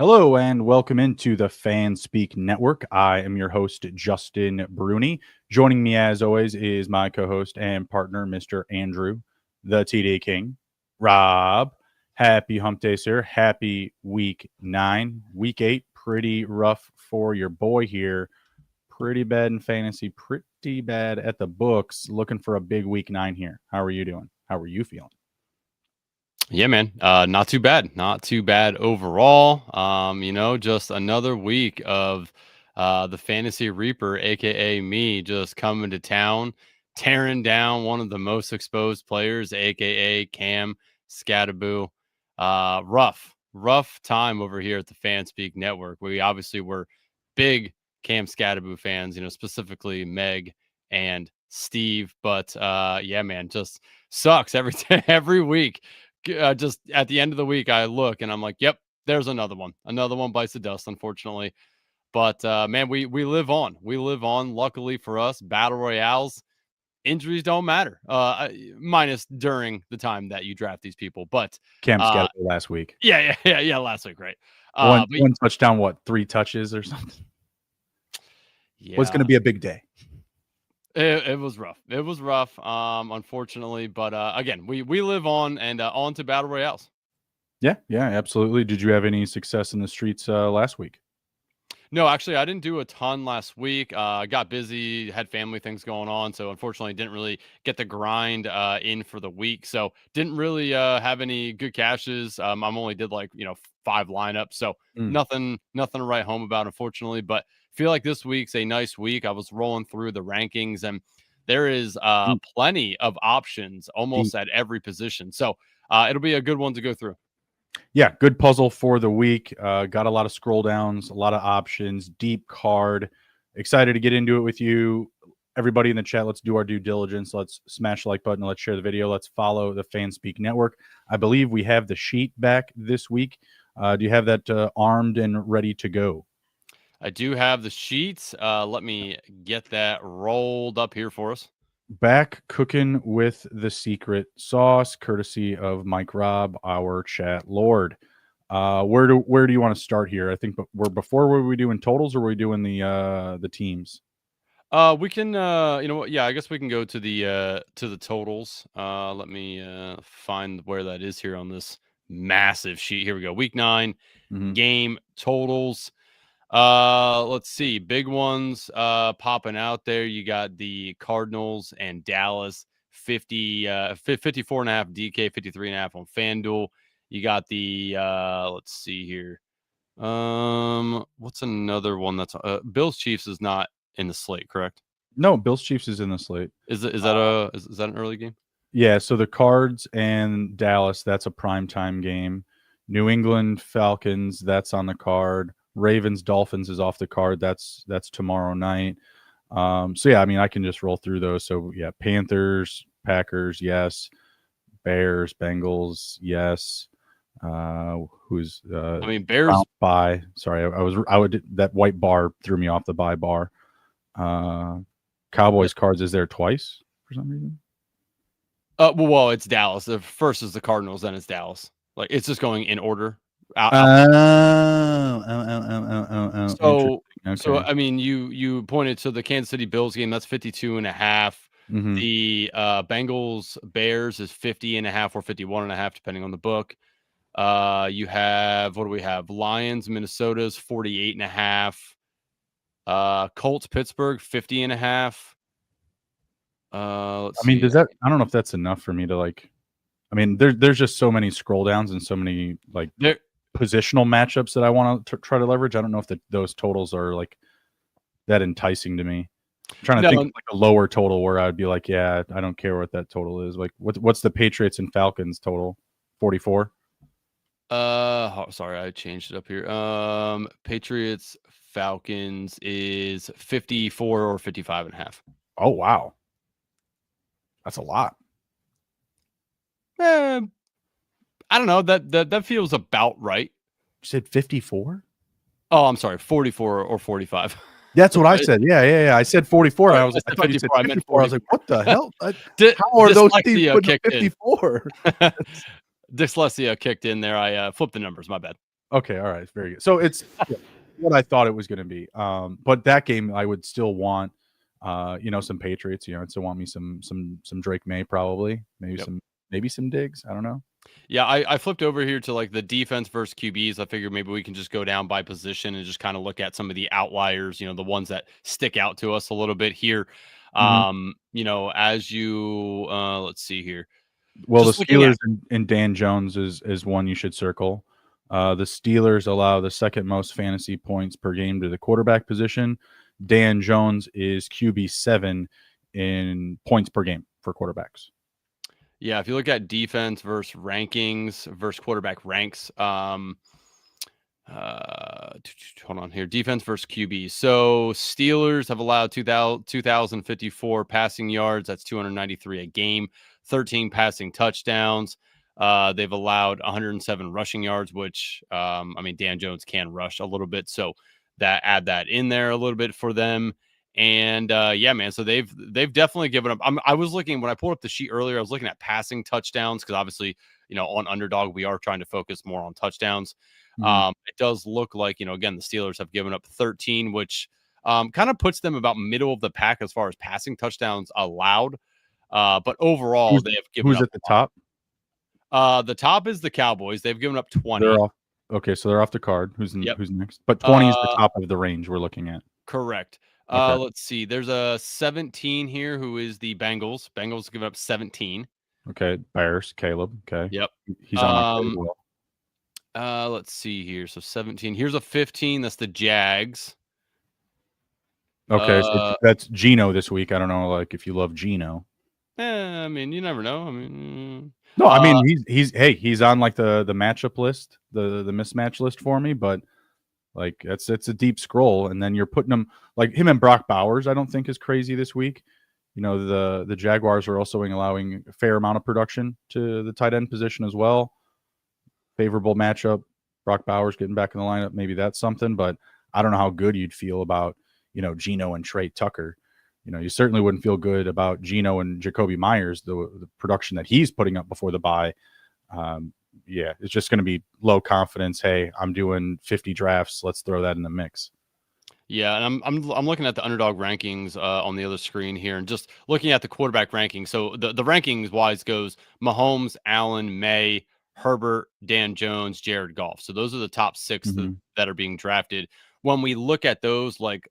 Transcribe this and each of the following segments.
Hello and welcome into the Fan Speak Network. I am your host, Justin Bruni. Joining me as always is my co-host and partner, Mr. Andrew, the TD King. Rob, happy hump day, sir. Happy week 9. Week 8, pretty rough for your boy here. Pretty bad in fantasy, pretty bad at the books. Looking for a big week 9 here. How are you doing? How are you feeling? Yeah, man. Not too bad. Not too bad overall. Just another week of the Fantasy Reaper, aka me, just coming to town, tearing down one of the most exposed players, aka Cam Scattaboo. Rough time over here at the Fanspeak Network. We obviously were big Cam Scattaboo fans, specifically Meg and Steve. But yeah, man, just sucks every week. Just at the end of the week, I look and I'm like, yep, there's another one. Another one bites the dust, unfortunately. But man, we live on. We live on. Luckily for us, battle royales, injuries don't matter. Minus during the time that you draft these people. But Cam Scattergood last week. Yeah. Last week, right? One touchdown, what, 3 touches or something? Yeah, was going to be a big day. It was rough. It was rough, unfortunately. But again, we live on and on to battle royales. Yeah, absolutely. Did you have any success in the streets last week? No, actually, I didn't do a ton last week. Got busy, had family things going on, so unfortunately, didn't really get the grind in for the week. So didn't really have any good cashes. I'm only did 5 lineups, so nothing to write home about, unfortunately. But feel like this week's a nice week. I was rolling through the rankings, and there is plenty of options almost at every position. So it'll be a good one to go through. Yeah, good puzzle for the week. Got a lot of scroll downs, a lot of options, deep card. Excited to get into it with you. Everybody in the chat, let's do our due diligence. Let's smash the like button. Let's share the video. Let's follow the Fanspeak Network. I believe we have the sheet back this week. Do you have that armed and ready to go? I do have the sheets. Let me get that rolled up here for us. Back cooking with the secret sauce, courtesy of Mike Raub, our chat lord. Where do you want to start here? I think were we doing totals or were we doing the teams? We can I guess we can go to the totals. Let me find where that is here on this massive sheet. Here we go. Week 9 game totals. Let's see. Big ones popping out there. You got the Cardinals and Dallas, 54.5 DK, 53.5 on FanDuel. You got the let's see here. What's another one that's Bills Chiefs is not in the slate, correct? No, Bills Chiefs is in the slate. Is that an early game? Yeah, so the Cards and Dallas, that's a primetime game. New England Falcons, that's on the card. Ravens Dolphins is off the card. That's tomorrow night. So yeah, I mean, I can just roll through those. So yeah, Panthers, Packers, yes. Bears, Bengals, yes. Who's Bears bye. Sorry, I would that white bar threw me off the bye bar. Cowboys Cards is there twice for some reason. Well, it's Dallas. The first is the Cardinals, then it's Dallas. Like it's just going in order. So I mean, you pointed to the Kansas City Bills game. That's 52.5. The Bengals Bears is 50.5 or 51.5, depending on the book. You have, what do we have? Lions Minnesota's 48.5. Colts Pittsburgh 50.5. I mean, does that? I don't know if that's enough for me to like. I mean, there's just so many scroll downs and so many like positional matchups that I want to try to leverage. I don't know if those totals are like that enticing to me. I'm trying to think of like a lower total where I'd be like, yeah, I don't care what that total is. Like, what's the Patriots and Falcons total? 44. Sorry, I changed it up here. Patriots Falcons is 54 or 55.5. Oh wow, that's a lot. I don't know. That feels about right. You said 54? Oh, I'm sorry, 44 or 45. That's what I said. Yeah. I said 44. I was like, I thought you said 54. I was like, what the hell? How are those teams putting 54? Dyslexia kicked in there. I flipped the numbers. My bad. Okay, all right, very good. So it's what I thought it was going to be. But that game, I would still want, some Patriots. I'd still want me some Drake May probably, Yep. maybe some Diggs. I don't know. Yeah, I flipped over here to like the defense versus QBs. I figured maybe we can just go down by position and just kind of look at some of the outliers, the ones that stick out to us a little bit here. Mm-hmm. As you let's see here. Well, the Just looking at Steelers and Dan Jones is one you should circle. The Steelers allow the second most fantasy points per game to the quarterback position. Dan Jones is QB7 in points per game for quarterbacks. Yeah, if you look at defense versus rankings versus quarterback ranks, hold on here. Defense versus QB. So Steelers have allowed 2,054 passing yards. That's 293 a game, 13 passing touchdowns. They've allowed 107 rushing yards, which, Dan Jones can rush a little bit. So add that in there a little bit for them. And yeah, man. So they've definitely given up. I was looking when I pulled up the sheet earlier. I was looking at passing touchdowns because obviously, on Underdog we are trying to focus more on touchdowns. It does look like again the Steelers have given up 13, which kind of puts them about middle of the pack as far as passing touchdowns allowed. But overall, they have given who's up at the top? The top is the Cowboys. They've given up 20. They're off. Okay, so they're off the card. Who's Yep. next? But 20 is the top of the range we're looking at. Correct. Okay. Let's see. There's a 17 here who is the Bengals. Bengals give up 17. Okay, Bears, Caleb. Okay. Yep. He's on my card as well. Let's see here. So 17. Here's a 15. That's the Jags. Okay, so that's Geno this week. I don't know, like if you love Geno. You never know. No, he's on like the matchup list, the mismatch list for me, but like it's a deep scroll, and then you're putting him like him and Brock Bowers. I don't think is crazy this week. The Jaguars are also allowing a fair amount of production to the tight end position as well. Favorable matchup. Brock Bowers getting back in the lineup, maybe that's something, but I don't know how good you'd feel about Geno and Trey Tucker. You certainly wouldn't feel good about Geno and Jacoby Myers, the production that he's putting up before the bye. Yeah, it's just going to be low confidence. Hey, I'm doing 50 drafts. Let's throw that in the mix. Yeah, and I'm looking at the Underdog rankings on the other screen here, and just looking at the quarterback rankings. So the rankings wise goes Mahomes, Allen, May, Herbert, Dan Jones, Jared Goff. So those are the top 6 that are being drafted. When we look at those, like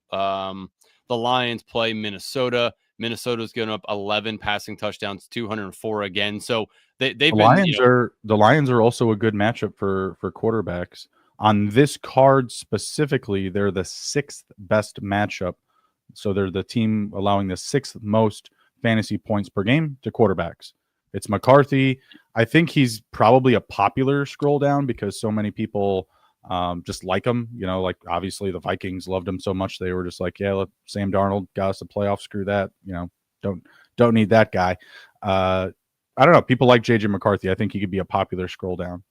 the Lions play Minnesota. Minnesota's given up 11 passing touchdowns, 204 again. So they've been. The Lions are also a good matchup for quarterbacks. On this card specifically, they're the 6th best matchup. So they're the team allowing the 6th most fantasy points per game to quarterbacks. It's McCarthy. I think he's probably a popular scroll down because so many people just like him. Like obviously the Vikings loved him so much they were just like, yeah, Sam Darnold got us the playoffs. Screw that. Don't need that guy. I don't know. People like JJ McCarthy. I think he could be a popular scroll down.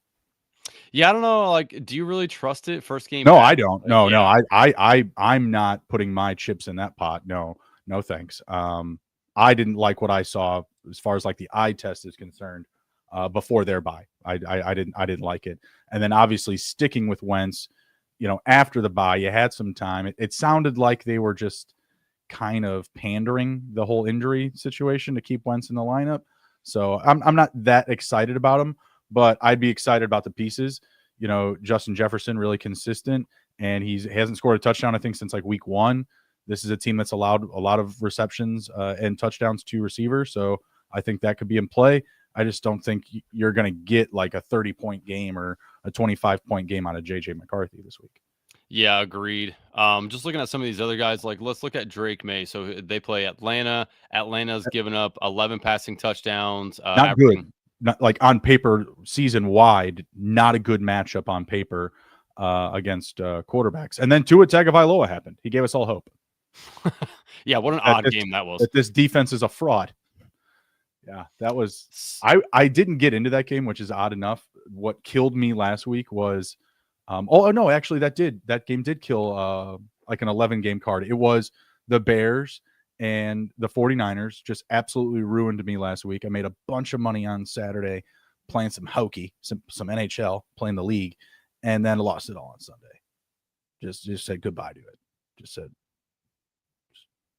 Yeah, I don't know. Like, do you really trust it? First game? No, I don't. No, yeah. no. I'm not putting my chips in that pot. No, thanks. I didn't like what I saw as far as like the eye test is concerned before their bye. I didn't like it. And then obviously sticking with Wentz, after the bye, you had some time. It sounded like they were just kind of pandering the whole injury situation to keep Wentz in the lineup. So I'm not that excited about him, but I'd be excited about the pieces. Justin Jefferson really consistent, and he hasn't scored a touchdown I think since like week 1. This is a team that's allowed a lot of receptions and touchdowns to receivers, so I think that could be in play. I just don't think you're going to get like a 30-point game or a 25-point game out of JJ McCarthy this week. Yeah, agreed. Just looking at some of these other guys, like let's look at Drake May. So they play Atlanta. Atlanta's given up 11 passing touchdowns. Not good. Not like on paper, season wide, not a good matchup on paper against quarterbacks. And then Tua Tagovailoa happened. He gave us all hope. Yeah, what an odd game that was. That this defense is a fraud. Yeah, that was. I didn't get into that game, which is odd enough. What killed me last week was, no, actually that game did kill like an 11-game card. It was the Bears and the 49ers just absolutely ruined me last week. I made a bunch of money on Saturday playing some hockey, some NHL, playing the league, and then lost it all on Sunday. Just said goodbye to it. Just said,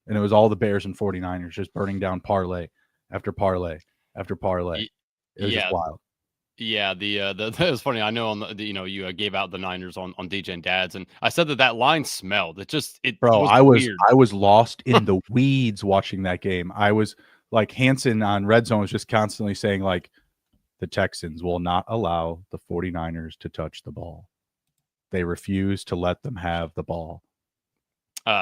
and it was all the Bears and 49ers just burning down parlay after parlay after parlay. It was just wild. Yeah, that was funny. I know on you gave out the Niners on DJ and Dads, and I said that line smelled. Bro, was I weird. was lost in the weeds watching that game. I was like, Hansen on Red Zone was just constantly saying, like, the Texans will not allow the 49ers to touch the ball. They refuse to let them have the ball.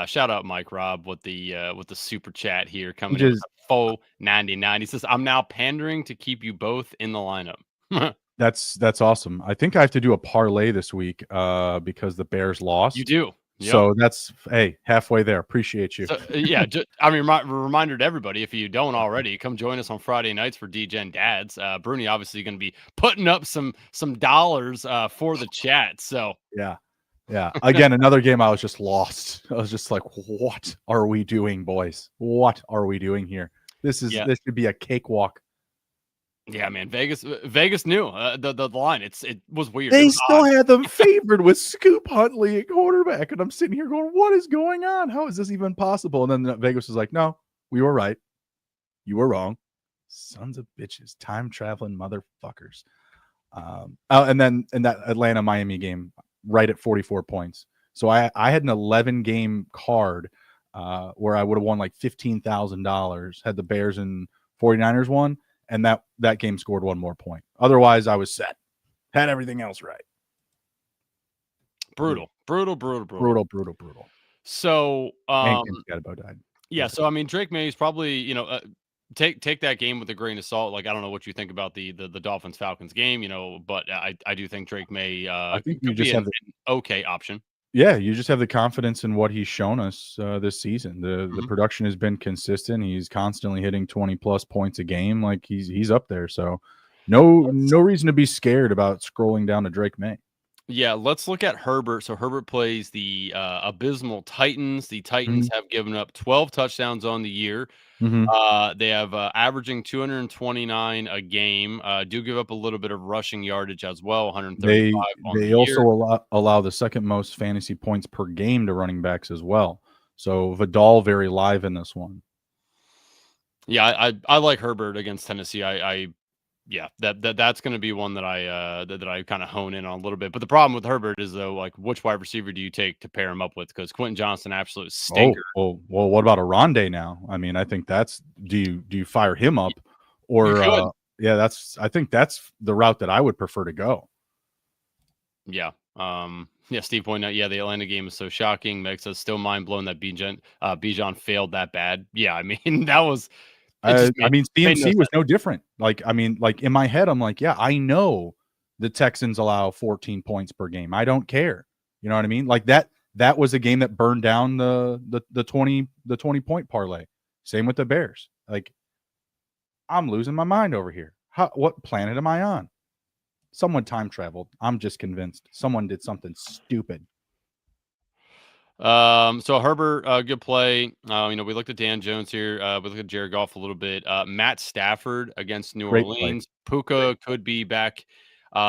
Shout out Mike Raub with the super chat here coming in with $4.99. He says, "I'm now pandering to keep you both in the lineup." That's awesome. I think I have to do a parlay this week because the Bears lost. You do. Yep. So that's, hey, halfway there. Appreciate you. So, yeah, I mean, reminder to everybody, if you don't already, come join us on Friday nights for DGen Dads. Bruni obviously going to be putting up some dollars for the chat. So yeah. Again, another game I was just lost. I was just like, what are we doing, boys? What are we doing here? This should be a cakewalk. Yeah, man. Vegas knew the line. It was weird. They still had them favored with Scoop Huntley at quarterback, and I'm sitting here going, "What is going on? How is this even possible?" And then Vegas was like, "No, we were right. You were wrong. Sons of bitches, time traveling motherfuckers." And then in that Atlanta Miami game, right at 44 points. So I had an 11 game card where I would have won like $15,000 had the Bears and 49ers won. And that game scored one more point. Otherwise, I was set. Had everything else right. Brutal. So, got about died. Yeah. So I mean, Drake May is probably take that game with a grain of salt. Like, I don't know what you think about the Dolphins Falcons game, but I do think Drake May I think you just have an okay option. Yeah, you just have the confidence in what he's shown us this season. The production has been consistent. He's constantly hitting 20+ points a game. Like he's up there. So no reason to be scared about scrolling down to Drake May. Yeah, let's look at Herbert. So Herbert plays the abysmal Titans. The Titans have given up 12 touchdowns on the year. They have averaging 229 a game. Do give up a little bit of rushing yardage as well, 135 on the year. They also allow the second most fantasy points per game to running backs as well. So Vidal very live in this one. Yeah, I like Herbert against Tennessee. Yeah, that's going to be one that I kind of hone in on a little bit. But the problem with Herbert is, though, like, which wide receiver do you take to pair him up with? Because Quentin Johnson, absolute stinker. Well, what about a Rondé now? I mean, I think that's do you fire him up, or I think that's the route that I would prefer to go. Yeah. Steve pointed out, the Atlanta game is so shocking. Meg says still mind blown that Bijan failed that bad. Yeah, I mean that was. CMC was no different. Like in my head, I'm like, yeah, I know the Texans allow 14 points per game. I don't care. You know what I mean? Like that was a game that burned down the 20 point parlay. Same with the Bears. Like, I'm losing my mind over here. What planet am I on? Someone time traveled. I'm just convinced someone did something stupid. So Herbert, good play. We looked at Dan Jones here. We looked at Jared Goff a little bit. Matt Stafford against New Orleans. Puka could be back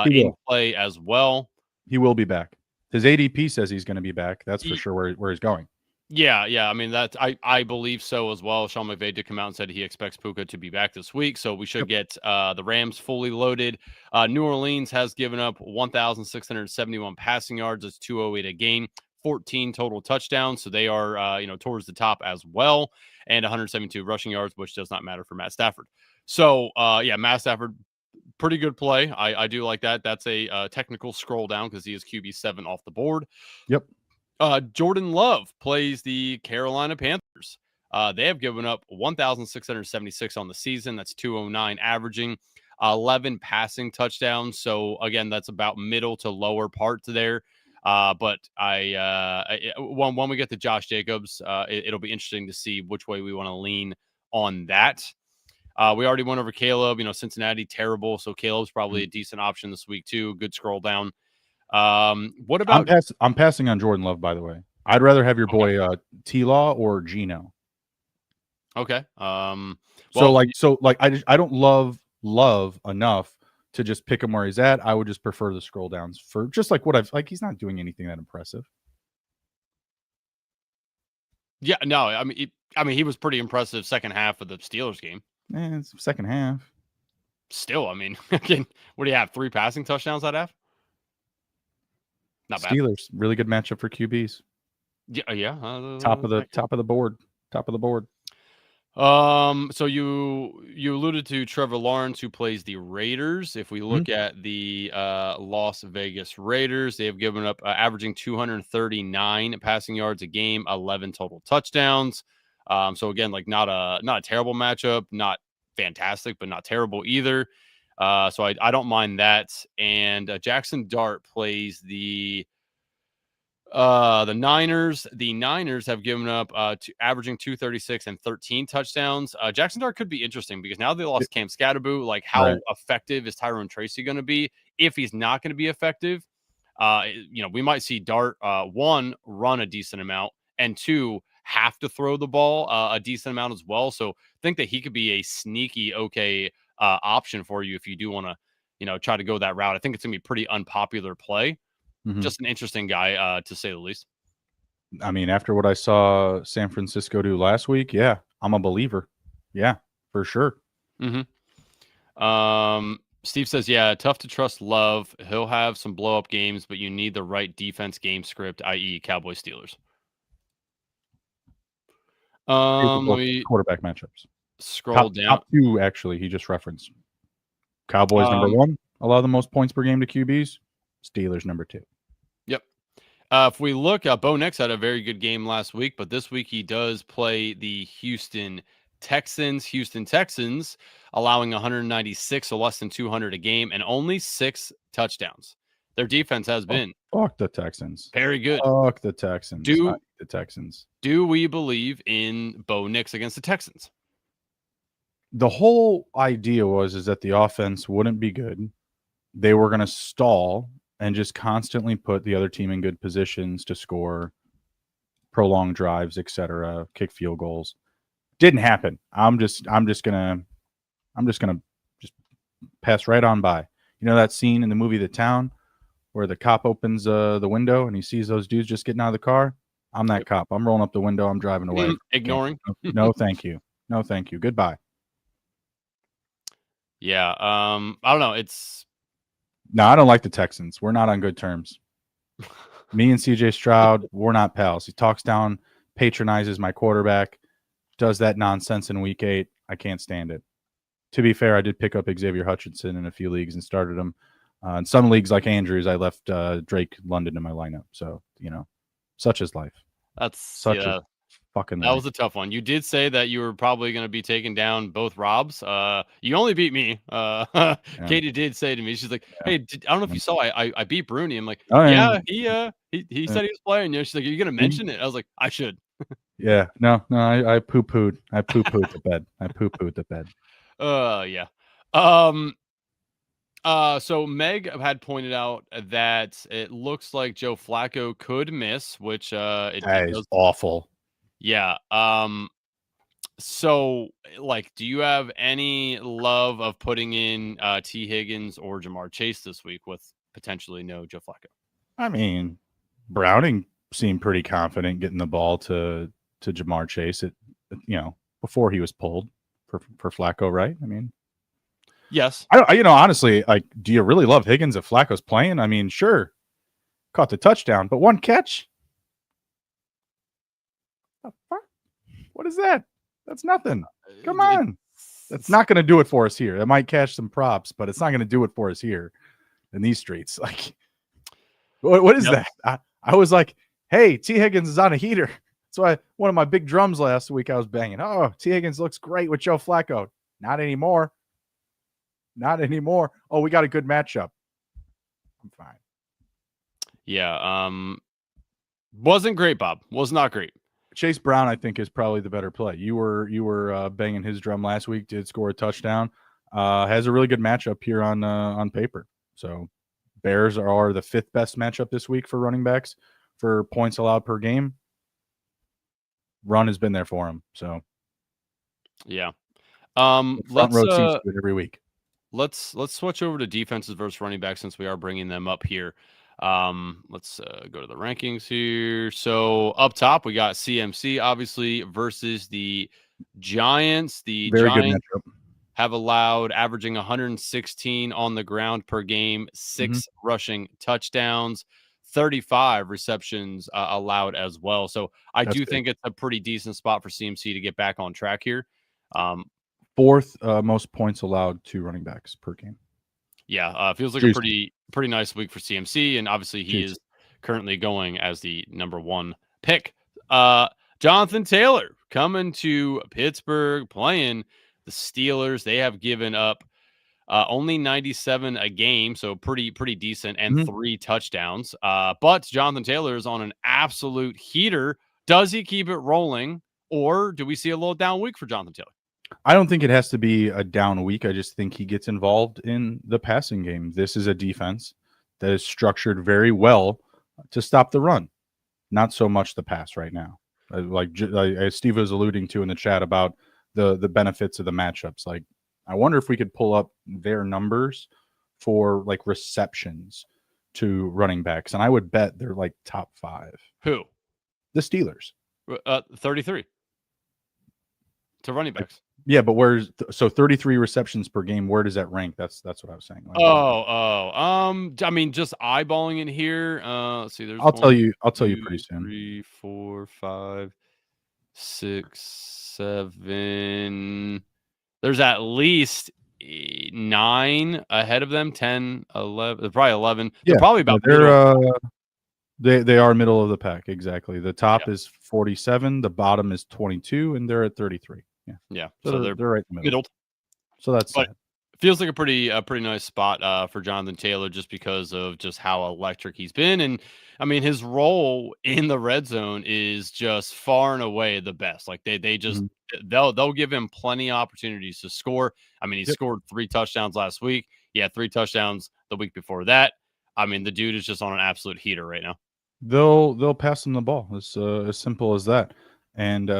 in play as well. He will be back. His ADP says he's going to be back. That's for sure where he's going. Yeah. I mean, I believe so as well. Sean McVay did come out and said he expects Puka to be back this week, so we should get the Rams fully loaded. New Orleans has given up 1,671 passing yards. It's 208 a game. 14 total touchdowns, so they are towards the top as well, and 172 rushing yards, which does not matter for Matt Stafford. So Matt Stafford, pretty good play. I do like that. That's a technical scroll down because he is QB7 off the board. Yep. Jordan Love plays the Carolina Panthers. They have given up 1,676 on the season. That's 209 averaging, 11 passing touchdowns. So again, that's about middle to lower part to there. But when we get to Josh Jacobs, it'll be interesting to see which way we want to lean on that. We already went over Caleb. Cincinnati, terrible. So Caleb's probably a decent option this week too. Good scroll down. What about? I'm passing on Jordan Love, by the way. I'd rather have your boy T-Law or Geno. Okay. I don't love enough to just pick him where he's at, I would just prefer the scroll downs for just like what I've like. He's not doing anything that impressive. Yeah, no, I mean, he was pretty impressive second half of the Steelers game. It's second half. Still, I mean, again, what do you have? 3 passing touchdowns that half? Not bad. Steelers, really good matchup for QBs. Yeah. Top of the board. So you alluded to Trevor Lawrence, who plays the Raiders. If we look at the Las Vegas Raiders, they have given up averaging 239 passing yards a game, 11 total touchdowns. So again, like not a terrible matchup, not fantastic, but not terrible either. So I don't mind that. And Jackson Dart plays the Niners. The Niners have given up averaging 236 and 13 touchdowns. Jackson Dart could be interesting because now they lost Cam Scatterboo. Like, how effective is Tyrone Tracy going to be? If he's not going to be effective, we might see Dart, one, run a decent amount, and two, have to throw the ball a decent amount as well. So I think that he could be a sneaky option for you if you do want to, try to go that route. I think it's going to be a pretty unpopular play. Just an interesting guy, to say the least. I mean, after what I saw San Francisco do last week, yeah, I'm a believer. Yeah, for sure. Steve says, yeah, tough to trust Love. He'll have some blow up games, but you need the right defense game script, i.e. Cowboys Steelers. Let me quarterback matchups. Scroll down. Top 2, actually, he just referenced. Cowboys number 1, allow the most points per game to QBs. Steelers number 2. Yep. If we look, Bo Nix had a very good game last week, but this week he does play the Houston Texans, allowing 196, so less than 200 a game, and only 6 touchdowns. Their defense has been fuck the Texans. Very good. Fuck the Texans. The Texans. Do we believe in Bo Nix against the Texans? The whole idea is that the offense wouldn't be good. They were going to stall and just constantly put the other team in good positions to score, prolonged drives, etc., kick field goals. Didn't happen. I'm just gonna pass right on by. You know that scene in the movie The Town where the cop opens the window and he sees those dudes just getting out of the car? I'm that cop. I'm rolling up the window. I'm driving away. Ignoring. No, thank you. No, thank you. Goodbye. Yeah. I don't know. No, I don't like the Texans. We're not on good terms. Me and CJ Stroud, we're not pals. He talks down, patronizes my quarterback, does that nonsense in week 8. I can't stand it. To be fair, I did pick up Xavier Hutchinson in a few leagues and started him. In some leagues like Andrews, I left Drake London in my lineup. So, such is life. That's such a fucking life. That was a tough one. You did say that you were probably going to be taking down both Robs. You only beat me. Yeah. Katie did say to me, she's like, "Hey, I don't know if you saw, I beat Bruni." I'm like, "Oh, yeah, he said he was playing." She's like, "Are you going to mention it?" I was like, "I should." Yeah, no, I poo-pooed. I poo-pooed the bed. I poo-pooed the bed. Yeah. So Meg had pointed out that it looks like Joe Flacco could miss, which that is awful. Yeah. So, do you have any love of putting in T. Higgins or Jamar Chase this week with potentially no Joe Flacco? I mean, Browning seemed pretty confident getting the ball to Jamar Chase before he was pulled for Flacco, right? I mean, yes. Honestly, do you really love Higgins if Flacco's playing? I mean, sure, caught the touchdown, but 1 catch. What is that? That's nothing. Come on. That's not going to do it for us here. It might cash some props, but it's not going to do it for us here in these streets. What is that? I was like, hey, T. Higgins is on a heater. That's why one of my big drums last week I was banging. Oh, T. Higgins looks great with Joe Flacco. Not anymore. Not anymore. Oh, we got a good matchup. I'm fine. Yeah. Wasn't great, Bob. Was not great. Chase Brown, I think, is probably the better play. You were banging his drum last week. Did score a touchdown. Has a really good matchup here on paper. So Bears are the 5th best matchup this week for running backs for points allowed per game. Run has been there for him. So yeah. Front row seats to it every week. let's switch over to defenses versus running back since we are bringing them up here. Let's go to the rankings here. So up top, we got CMC obviously versus the Giants. The Very good Giants matchup. have allowed averaging 116 on the ground per game, 6 rushing touchdowns, 35 receptions allowed as well. So I That's do big. think it's a pretty decent spot for CMC to get back on track here. Fourth most points allowed to running backs per game. Yeah, feels like Juicy. a pretty nice week for CMC, and obviously he is currently going as the number 1 pick. Jonathan Taylor coming to Pittsburgh, playing the Steelers. They have given up only 97 a game, so pretty decent, and 3 touchdowns. But Jonathan Taylor is on an absolute heater. Does he keep it rolling, or do we see a little down week for Jonathan Taylor? I don't think it has to be a down week. I just think he gets involved in the passing game. This is a defense that is structured very well to stop the run, not so much the pass right now. Like Steve was alluding to in the chat about the benefits of the matchups. Like, I wonder if we could pull up their numbers for like receptions to running backs, and I would bet they're like top 5. Who? The Steelers. 33 to running backs. Yeah, but where's 33 receptions per game? Where does that rank? That's what I was saying. Like, I mean, just eyeballing it here. Let's see. There's I'll tell you pretty soon. 3, 4, 5, 6, 7. There's at least 9 ahead of them. 10, 11. Probably 11. They're probably about. They are middle of the pack, exactly. The top is 47, the bottom is 22, and they're at 33. Yeah. So they're right in the middle. So that's sad. Feels like a pretty nice spot for Jonathan Taylor, just because of just how electric he's been. And I mean, his role in the red zone is just far and away the best. Like they just they'll give him plenty of opportunities to score. I mean, he scored 3 touchdowns last week. He had 3 touchdowns the week before that. I mean, the dude is just on an absolute heater right now. They'll pass him the ball. It's as simple as that. And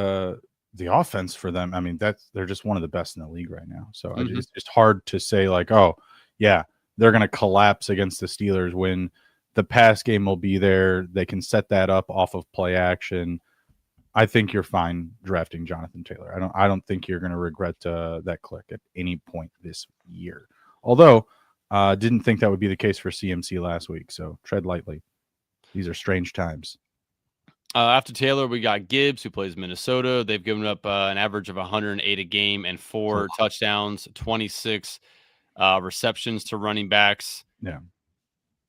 the offense for them, I mean, they're just one of the best in the league right now. So it's just hard to say like, oh yeah, they're going to collapse against the Steelers when the pass game will be there. They can set that up off of play action. I think you're fine drafting Jonathan Taylor. I don't think you're going to regret that click at any point this year. Although didn't think that would be the case for CMC last week. So tread lightly. These are strange times. After Taylor, we got Gibbs, who plays Minnesota. They've given up an average of 108 a game and 4 touchdowns, 26 receptions to running backs. Yeah.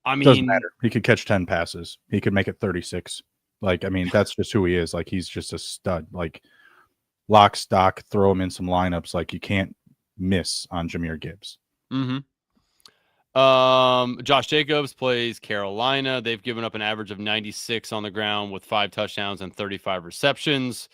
I mean, doesn't matter. He could catch 10 passes. He could make it 36. Like, I mean, that's just who he is. Like, he's just a stud. Like, lock, stock, throw him in some lineups. Like, you can't miss on Jahmyr Gibbs. Josh Jacobs plays Carolina. They've given up an average of 96 on the ground with 5 touchdowns and 35 receptions.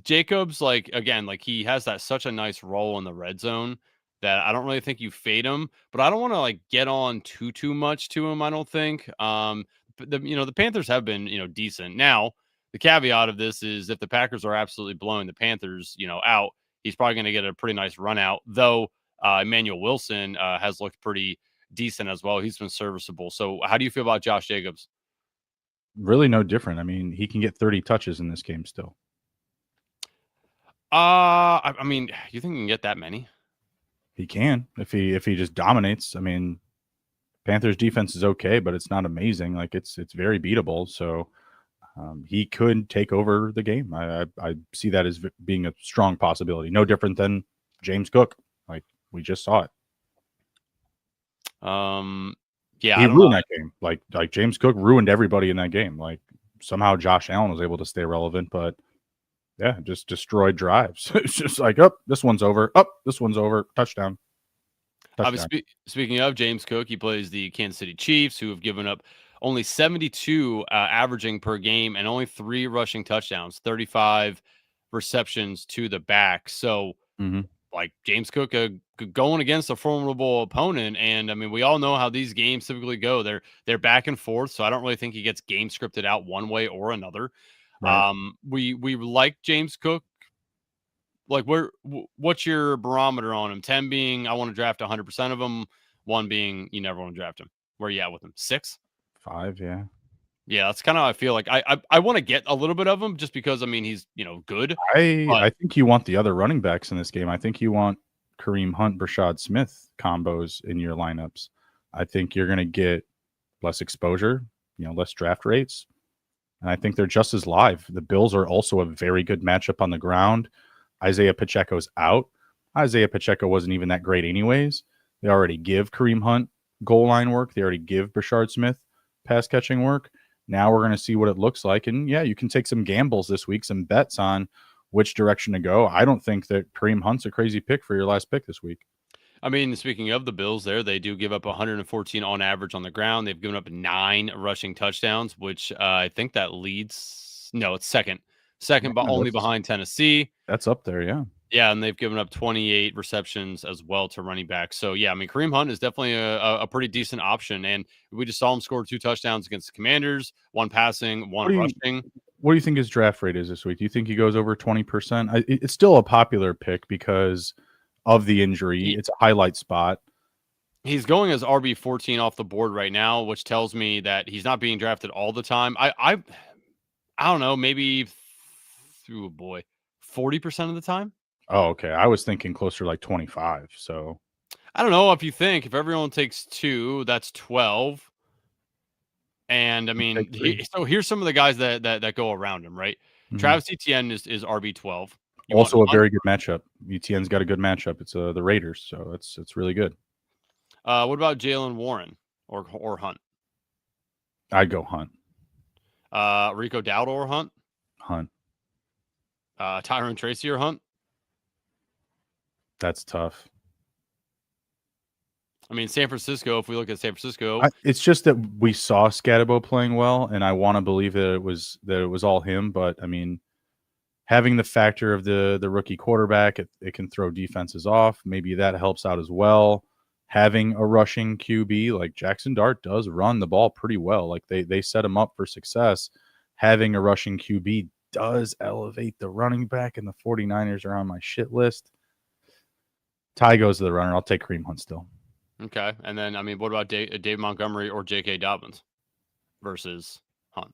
Jacobs, like, again, like, he has such a nice role in the red zone that I don't really think you fade him, but I don't want to like get on too much to him. I don't think. The Panthers have been decent. Now the caveat of this is if the Packers are absolutely blowing the Panthers out, he's probably going to get a pretty nice run out. Though Emmanuel Wilson has looked pretty decent as well. He's been serviceable. So how do you feel about Josh Jacobs? Really no different. I mean, he can get 30 touches in this game still. I mean, you think he can get that many? He can if he just dominates. I mean, Panthers defense is okay, but it's not amazing. Like it's very beatable. So he could take over the game. I see that as being a strong possibility. No different than James Cook. Like we just saw it. Yeah, he ruined that game. Like James Cook ruined everybody in that game. Like somehow Josh Allen was able to stay relevant, but yeah, just destroyed drives. It's just like, this one's over. This one's over. Touchdown. Speaking of James Cook, he plays the Kansas City Chiefs, who have given up only 72 averaging per game and only 3 rushing touchdowns, 35 receptions to the back. So, like James Cook going against a formidable opponent, and I mean, we all know how these games typically go. They're back and forth, so I don't really think he gets game scripted out one way or another. Right. We like James Cook like what's your barometer on him? 10 being I want to draft 100% of them, 1 being you never want to draft him. Where are you at with him? 6? 5, yeah. Yeah, that's kind of how I feel. Like I want to get a little bit of him just because I mean he's good. I think you want the other running backs in this game. I think you want Kareem Hunt, Brashad Smith combos in your lineups. I think you're going to get less exposure, less draft rates. And I think they're just as live. The Bills are also a very good matchup on the ground. Isaiah Pacheco's out. Isaiah Pacheco wasn't even that great anyways. They already give Kareem Hunt goal line work. They already give Brashard Smith pass catching work. Now we're going to see what it looks like. And yeah, you can take some gambles this week, some bets on which direction to go. I don't think that Kareem Hunt's a crazy pick for your last pick this week. I mean, speaking of the Bills there, they do give up 114 on average on the ground. They've given up 9 rushing touchdowns, which I think that leads. No, it's second, but only behind Tennessee. That's up there, yeah. Yeah, and they've given up 28 receptions as well to running back. So, yeah, I mean, Kareem Hunt is definitely a pretty decent option. And we just saw him score 2 touchdowns against the Commanders, 1 passing, 1 rushing. What do you think his draft rate is this week? Do you think he goes over 20%? It's still a popular pick because of the injury. It's a highlight spot. He's going as RB14 off the board right now, which tells me that he's not being drafted all the time. I don't know, maybe 40% of the time. Oh, okay. I was thinking closer like 25. So I don't know if everyone takes 2, that's 12. And I mean, so here's some of the guys that go around him, right? Mm-hmm. Travis Etienne is RB12. Also a very good matchup. Etienne's got a good matchup. It's the Raiders, so it's really good. What about Jaylen Warren or Hunt? I'd go Hunt. Rico Dowdle or Hunt? Hunt. Tyrone Tracy or Hunt? That's tough. I mean, San Francisco, if we look at San Francisco. It's just that we saw Scatterbo playing well, and I want to believe that it was all him. But, I mean, having the factor of the rookie quarterback, it can throw defenses off. Maybe that helps out as well. Having a rushing QB, like Jackson Dart does run the ball pretty well. Like they set him up for success. Having a rushing QB does elevate the running back, and the 49ers are on my shit list. Ty goes to the runner. I'll take Kareem Hunt still. Okay. And then, I mean, what about Dave Montgomery or J.K. Dobbins versus Hunt?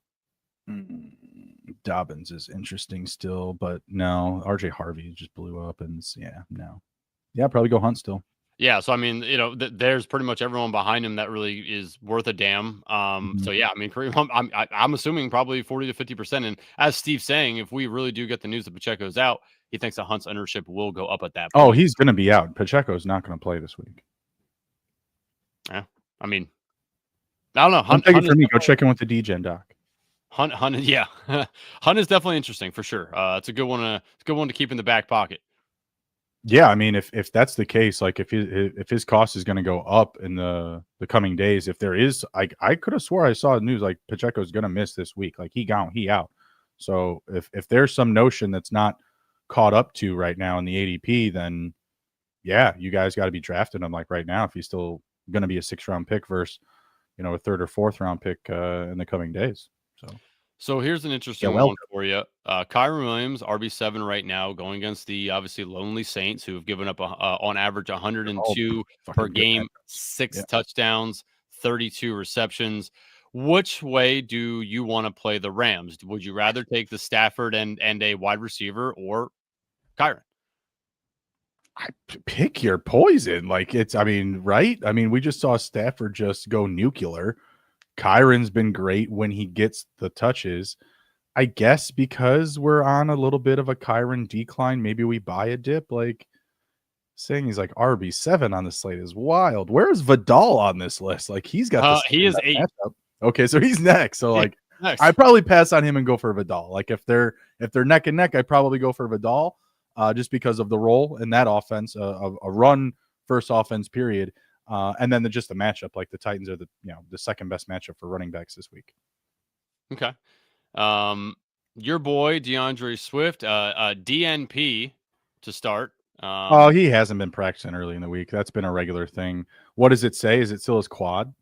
Dobbins is interesting still, but no. R.J. Harvey just blew up, and no. Yeah, probably go Hunt still. Yeah, so I mean, there's pretty much everyone behind him that really is worth a damn. So yeah, I mean, Kareem Hunt, I'm assuming probably 40 to 50%. And as Steve's saying, if we really do get the news that Pacheco's out, he thinks that Hunt's ownership will go up at that point. Oh, he's going to be out. Pacheco's not going to play this week. Yeah, I mean, I don't know. Hunt take it for me. Go check in with the DGen doc. Hunt, yeah, Hunt is definitely interesting for sure. It's a good one. It's a good one to keep in the back pocket. Yeah, I mean, if that's the case, like if his cost is going to go up in the coming days, if there is, I could have swore I saw news like Pacheco's going to miss this week, like he out. So if there's some notion that's not caught up to right now in the ADP, then yeah, you guys got to be drafting him like right now if he's still going to be a 6th round pick versus a 3rd or 4th round pick in the coming days. So here's an interesting one for you. Kyren Williams, RB7 right now, going against the obviously lonely Saints, who have given up on average 102 per game, 6 touchdowns, 32 receptions. Which way do you want to play the Rams? Would you rather take the Stafford and a wide receiver or Kyren? I pick your poison. Like right? I mean, we just saw Stafford just go nuclear. Kyron's been great when he gets the touches. I guess because we're on a little bit of a Kyron decline, maybe we buy a dip. Like saying he's like RB7 on the slate is wild. Where's Vidal on this list? Like he's got he is 8. Matchup. Okay, so he's next. So like next. I probably pass on him and go for Vidal. Like if they're neck and neck, I probably go for Vidal just because of the role in that offense, a run first offense period. And then just the matchup, like the Titans are the 2nd best matchup for running backs this week. Okay. Your boy DeAndre Swift, DNP to start. He hasn't been practicing early in the week. That's been a regular thing. What does it say? Is it still his quad?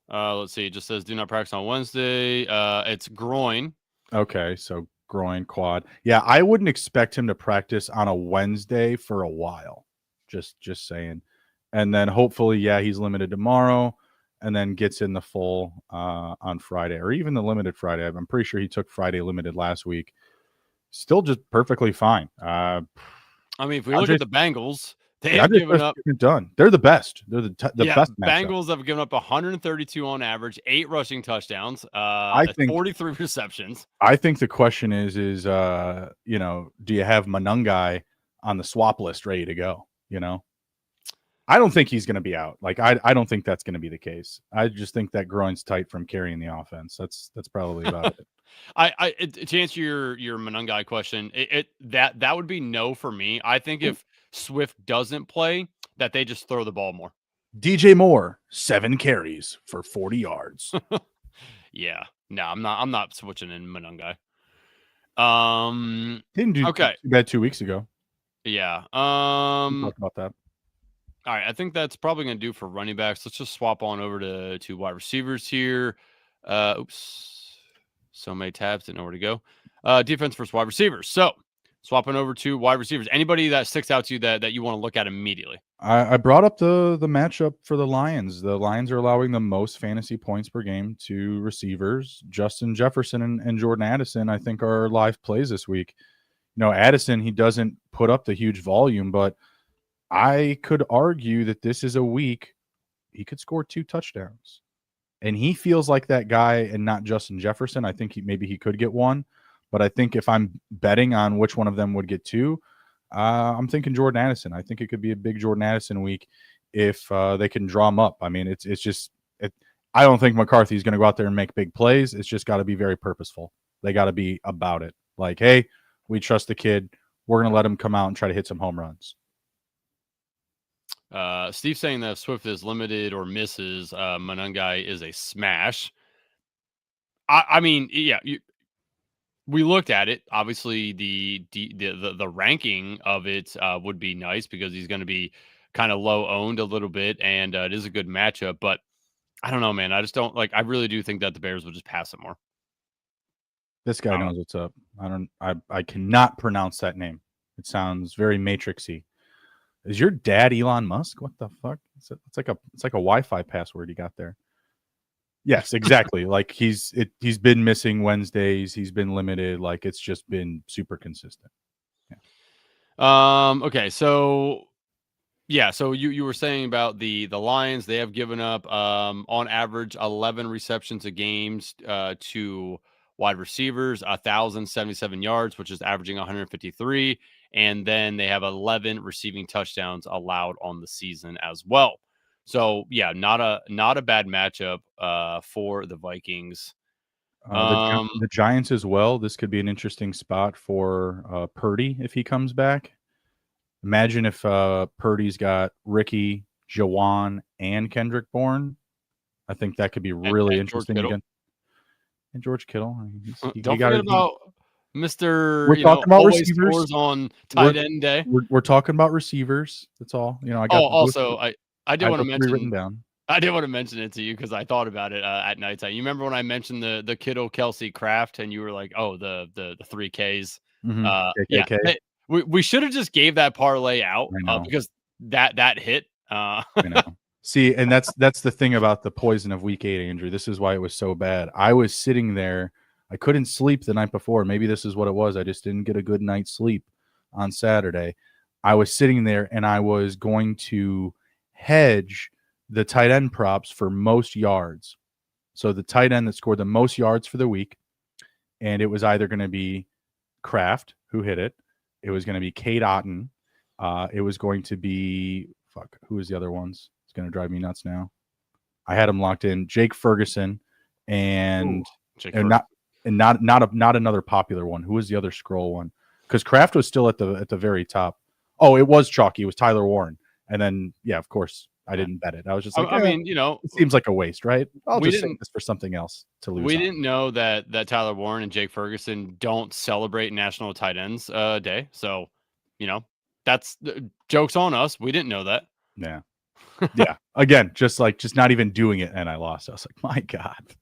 Let's see. It just says do not practice on Wednesday. It's groin. Okay, so groin, quad. Yeah, I wouldn't expect him to practice on a Wednesday for a while. Just saying. And then hopefully, yeah, he's limited tomorrow and then gets in the full on Friday, or even the limited Friday. I'm pretty sure he took Friday limited last week. Still just perfectly fine. I mean, if we look at the Bengals, they have given up. Done. They're the best. They're the best matchup. Bengals have given up 132 on average, 8 rushing touchdowns, I think 43 receptions. I think the question is do you have Manungai on the swap list ready to go? I don't think he's going to be out. Like I don't think that's going to be the case. I just think that groin's tight from carrying the offense. That's probably about it. To answer your Manungai question, that would be no for me. I think if Swift doesn't play, that they just throw the ball more. DJ Moore, 7 carries for 40 yards. Yeah, no, I'm not switching in Manungai. Didn't do too bad 2 weeks ago. Yeah. We'll talk about that. All right, I think that's probably going to do for running backs. Let's just swap on over to wide receivers here. Oops. So many tabs, didn't know where to go. Defense versus wide receivers. So swapping over to wide receivers. Anybody that sticks out to you that you want to look at immediately? I brought up the matchup for the Lions. The Lions are allowing the most fantasy points per game to receivers. Justin Jefferson and Jordan Addison, I think, are live plays this week. Addison, he doesn't put up the huge volume, but I could argue that this is a week he could score 2 touchdowns. And he feels like that guy and not Justin Jefferson. I think maybe he could get 1. But I think if I'm betting on which one of them would get 2, I'm thinking Jordan Addison. I think it could be a big Jordan Addison week if they can draw him up. I mean, it's just I don't think McCarthy's going to go out there and make big plays. It's just got to be very purposeful. They got to be about it. Like, hey, we trust the kid. We're going to let him come out and try to hit some home runs. Steve saying that if Swift is limited or misses, Manungai is a smash. I mean, yeah, we looked at it. Obviously, the ranking of it would be nice because he's going to be kind of low owned a little bit, and it is a good matchup. But I don't know, man. I just don't like. I really do think that the Bears would just pass it more. This guy knows what's up. I cannot pronounce that name. It sounds very Matrixy. Is your dad Elon Musk? What the fuck? It's like a Wi-Fi password you got there. Yes, exactly. Like he's been missing Wednesdays. He's been limited. Like it's just been super consistent. Yeah. Okay. So yeah. So you were saying about the Lions. They have given up on average 11 receptions a game to wide receivers, 1,077 yards, which is averaging 153. And then they have 11 receiving touchdowns allowed on the season as well. So yeah, not a bad matchup for the Vikings. The Giants as well. This could be an interesting spot for Purdy if he comes back. Imagine if Purdy's got Ricky, Jawan, and Kendrick Bourne. I think that could be really interesting again. And George Kittle. Don't forget about Mr. We're talking about receivers on tight end day. We're talking about receivers. That's all. I got. I did want to mention written down. I did want to mention it to you because I thought about it at nighttime. You remember when I mentioned the Kittle, Kelsey, Kraft, and you were like, "Oh, the 3Ks." Mm-hmm. Yeah, hey, we should have just gave that parlay out because that hit. I know. See, and that's the thing about the poison of week 8, Andrew. This is why it was so bad. I was sitting there. I couldn't sleep the night before. Maybe this is what it was. I just didn't get a good night's sleep on Saturday. I was sitting there and I was going to hedge the tight end props for most yards. So the tight end that scored the most yards for the week, and it was either going to be Kraft, who hit it. It was going to be Cade Otton. It was going to be who was the other ones? It's going to drive me nuts now. I had him locked in. Jake Ferguson and not another popular one. Who was the other scroll one? Because Kraft was still at the very top. Oh, it was chalky. It was Tyler Warren. And then of course I didn't bet it. I was just like, it seems like a waste, right? I'll just save this for something else to lose. We didn't know that Tyler Warren and Jake Ferguson don't celebrate National Tight Ends Day. So, that's joke's on us. We didn't know that. Yeah. Yeah. Again, just not even doing it, and I lost. I was like, my God,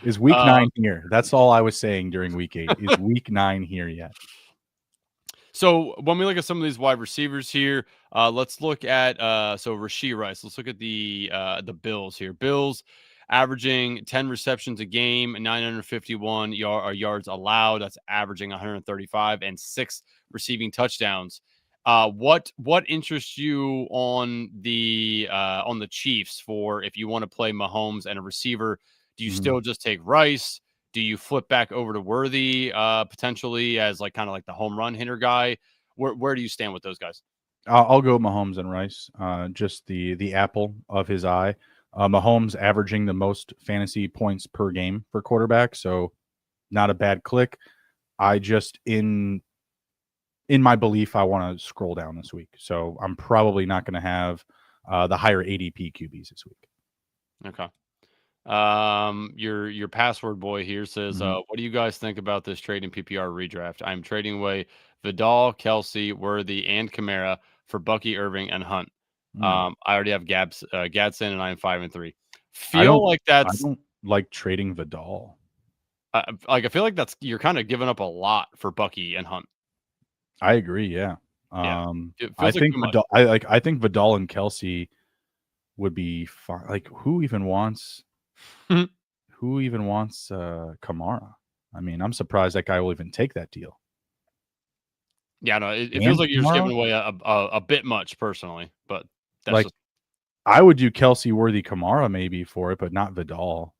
Is week 9 here? That's all I was saying during week 8. Is week 9 here yet? So when we look at some of these wide receivers here, let's look at Rashee Rice. Let's look at the Bills here. Bills averaging 10 receptions a game, 951 yards allowed. That's averaging 135 and 6 receiving touchdowns. What interests you on the Chiefs for if you want to play Mahomes and a receiver? Do you still just take Rice? Do you flip back over to Worthy potentially as like kind of like the home run hitter guy? Where do you stand with those guys? I'll go Mahomes and Rice. Just the apple of his eye. Mahomes averaging the most fantasy points per game for quarterback, so not a bad click. I just in my belief, I want to scroll down this week, so I'm probably not going to have the higher ADP QBs this week. Okay. Your password boy here says, what do you guys think about this trade in PPR redraft? I'm trading away Vidal, Kelsey, Worthy, and Kamara for Bucky, Irving, and Hunt. I already have Gadsden, and I'm 5-3. I don't like trading Vidal. I feel like you're kind of giving up a lot for Bucky and Hunt. I agree. Yeah. I think Vidal, I think Vidal and Kelsey would be fine. Like, who even wants Kamara? I mean, I'm surprised that guy will even take that deal. Yeah, no, it feels like you're just giving away a bit much personally, but that's like I would do Kelsey, Worthy, Kamara maybe for it, but not Vidal.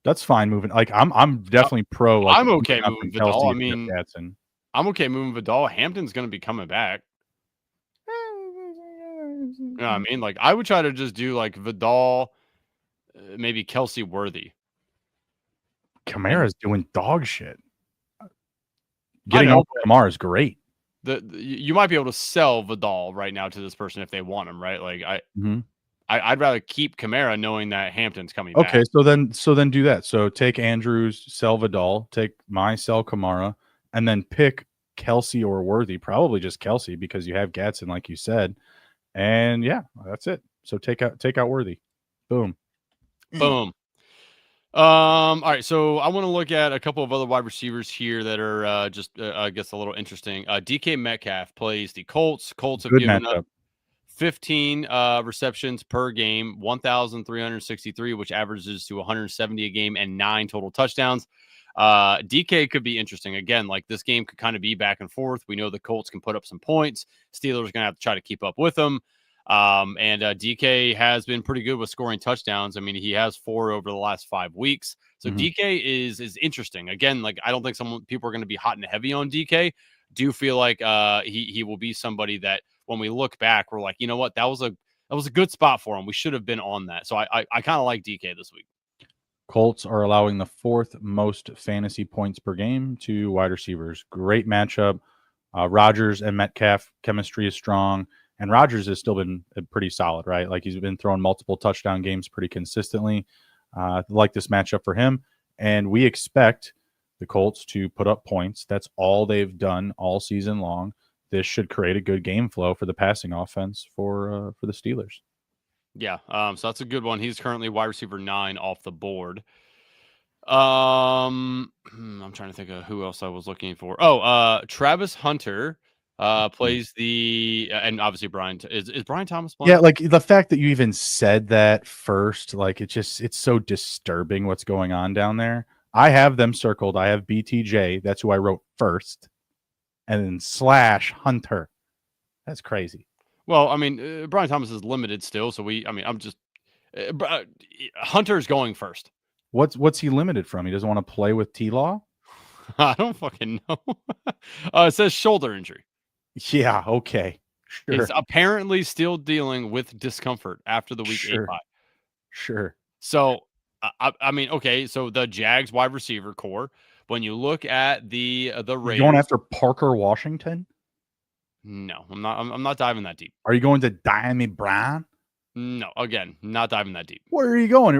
That's fine moving. Like I'm definitely pro. Like, I'm okay moving Vidal. I mean, Gadsden. I'm okay moving Vidal. Hampton's going to be coming back. You know what I mean? Like, I would try to just do like Vidal, maybe Kelsey, Worthy. Kamara's doing dog shit. Getting off Kamara is great. You might be able to sell Vidal right now to this person if they want him, right? Like I'd rather keep Kamara knowing that Hampton's coming back. Okay, so then do that. So take Andrews, sell Vidal, take sell Kamara, and then pick Kelsey or Worthy. Probably just Kelsey because you have Gadsden, like you said. And yeah, that's it. So take out Worthy. Boom. Boom. All right, so I want to look at a couple of other wide receivers here that are I guess a little interesting. DK Metcalf plays the Colts. Colts have given up 15 receptions per game, 1,363, which averages to 170 a game, and 9 total touchdowns. DK could be interesting. Again, like this game could kind of be back and forth. We know the Colts can put up some points. Steelers are going to have to try to keep up with them. And DK has been pretty good with scoring touchdowns. I mean, he has 4 over the last 5 weeks. So DK is interesting. Again, like I don't think people are going to be hot and heavy on DK. Do feel like he will be somebody that when we look back, we're like, you know what, that was a good spot for him. We should have been on that. So I kind of like DK this week. Colts are allowing the 4th most fantasy points per game to wide receivers. Great matchup. Rodgers and Metcalf chemistry is strong. And Rodgers has still been pretty solid, right? Like he's been throwing multiple touchdown games pretty consistently. Like this matchup for him. And we expect the Colts to put up points. That's all they've done all season long. This should create a good game flow for the passing offense for the Steelers. Yeah, so that's a good one. He's currently wide receiver 9 off the board. I'm trying to think of who else I was looking for. Travis Hunter plays and obviously Brian is Brian Thomas playing? Yeah, like the fact that you even said that first, like it's so disturbing what's going on down there. I have them circled. I have BTJ. That's who I wrote first, and then /Hunter. That's crazy. Well, I mean, Brian Thomas is limited still, so Hunter's going first. What's he limited from? He doesn't want to play with T-Law? I don't fucking know. It says shoulder injury. Yeah, okay. Sure. He's apparently still dealing with discomfort after the week 8 bye. Sure. So, I mean, okay, so the Jags wide receiver core, when you look at the Raiders, you going after Parker Washington? No, I'm not diving that deep. Are you going to Diami Brown? No, again, not diving that deep. Where are you going?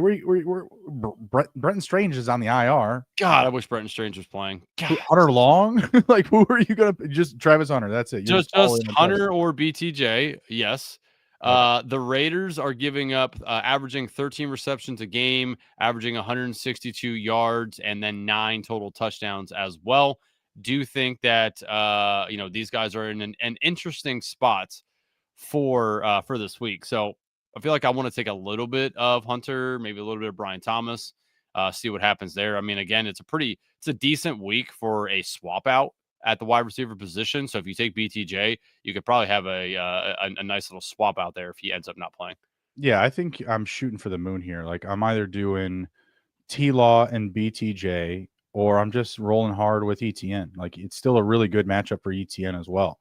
Brenton Strange is on the IR. God, I wish Brenton Strange was playing. Hunter Long? Like, who are you going to just Travis Hunter? That's it. Just Hunter or BTJ. Yes. The Raiders are giving up, averaging 13 receptions a game, averaging 162 yards, and then 9 total touchdowns as well. Do think that these guys are in an interesting spot for this week. So I feel like I want to take a little bit of Hunter, maybe a little bit of Brian Thomas, see what happens there. I mean, again, it's a decent week for a swap out at the wide receiver position. So if you take BTJ, you could probably have a nice little swap out there if he ends up not playing. Yeah, I think I'm shooting for the moon here. Like I'm either doing T-Law and BTJ, or I'm just rolling hard with ETN. Like it's still a really good matchup for ETN as well.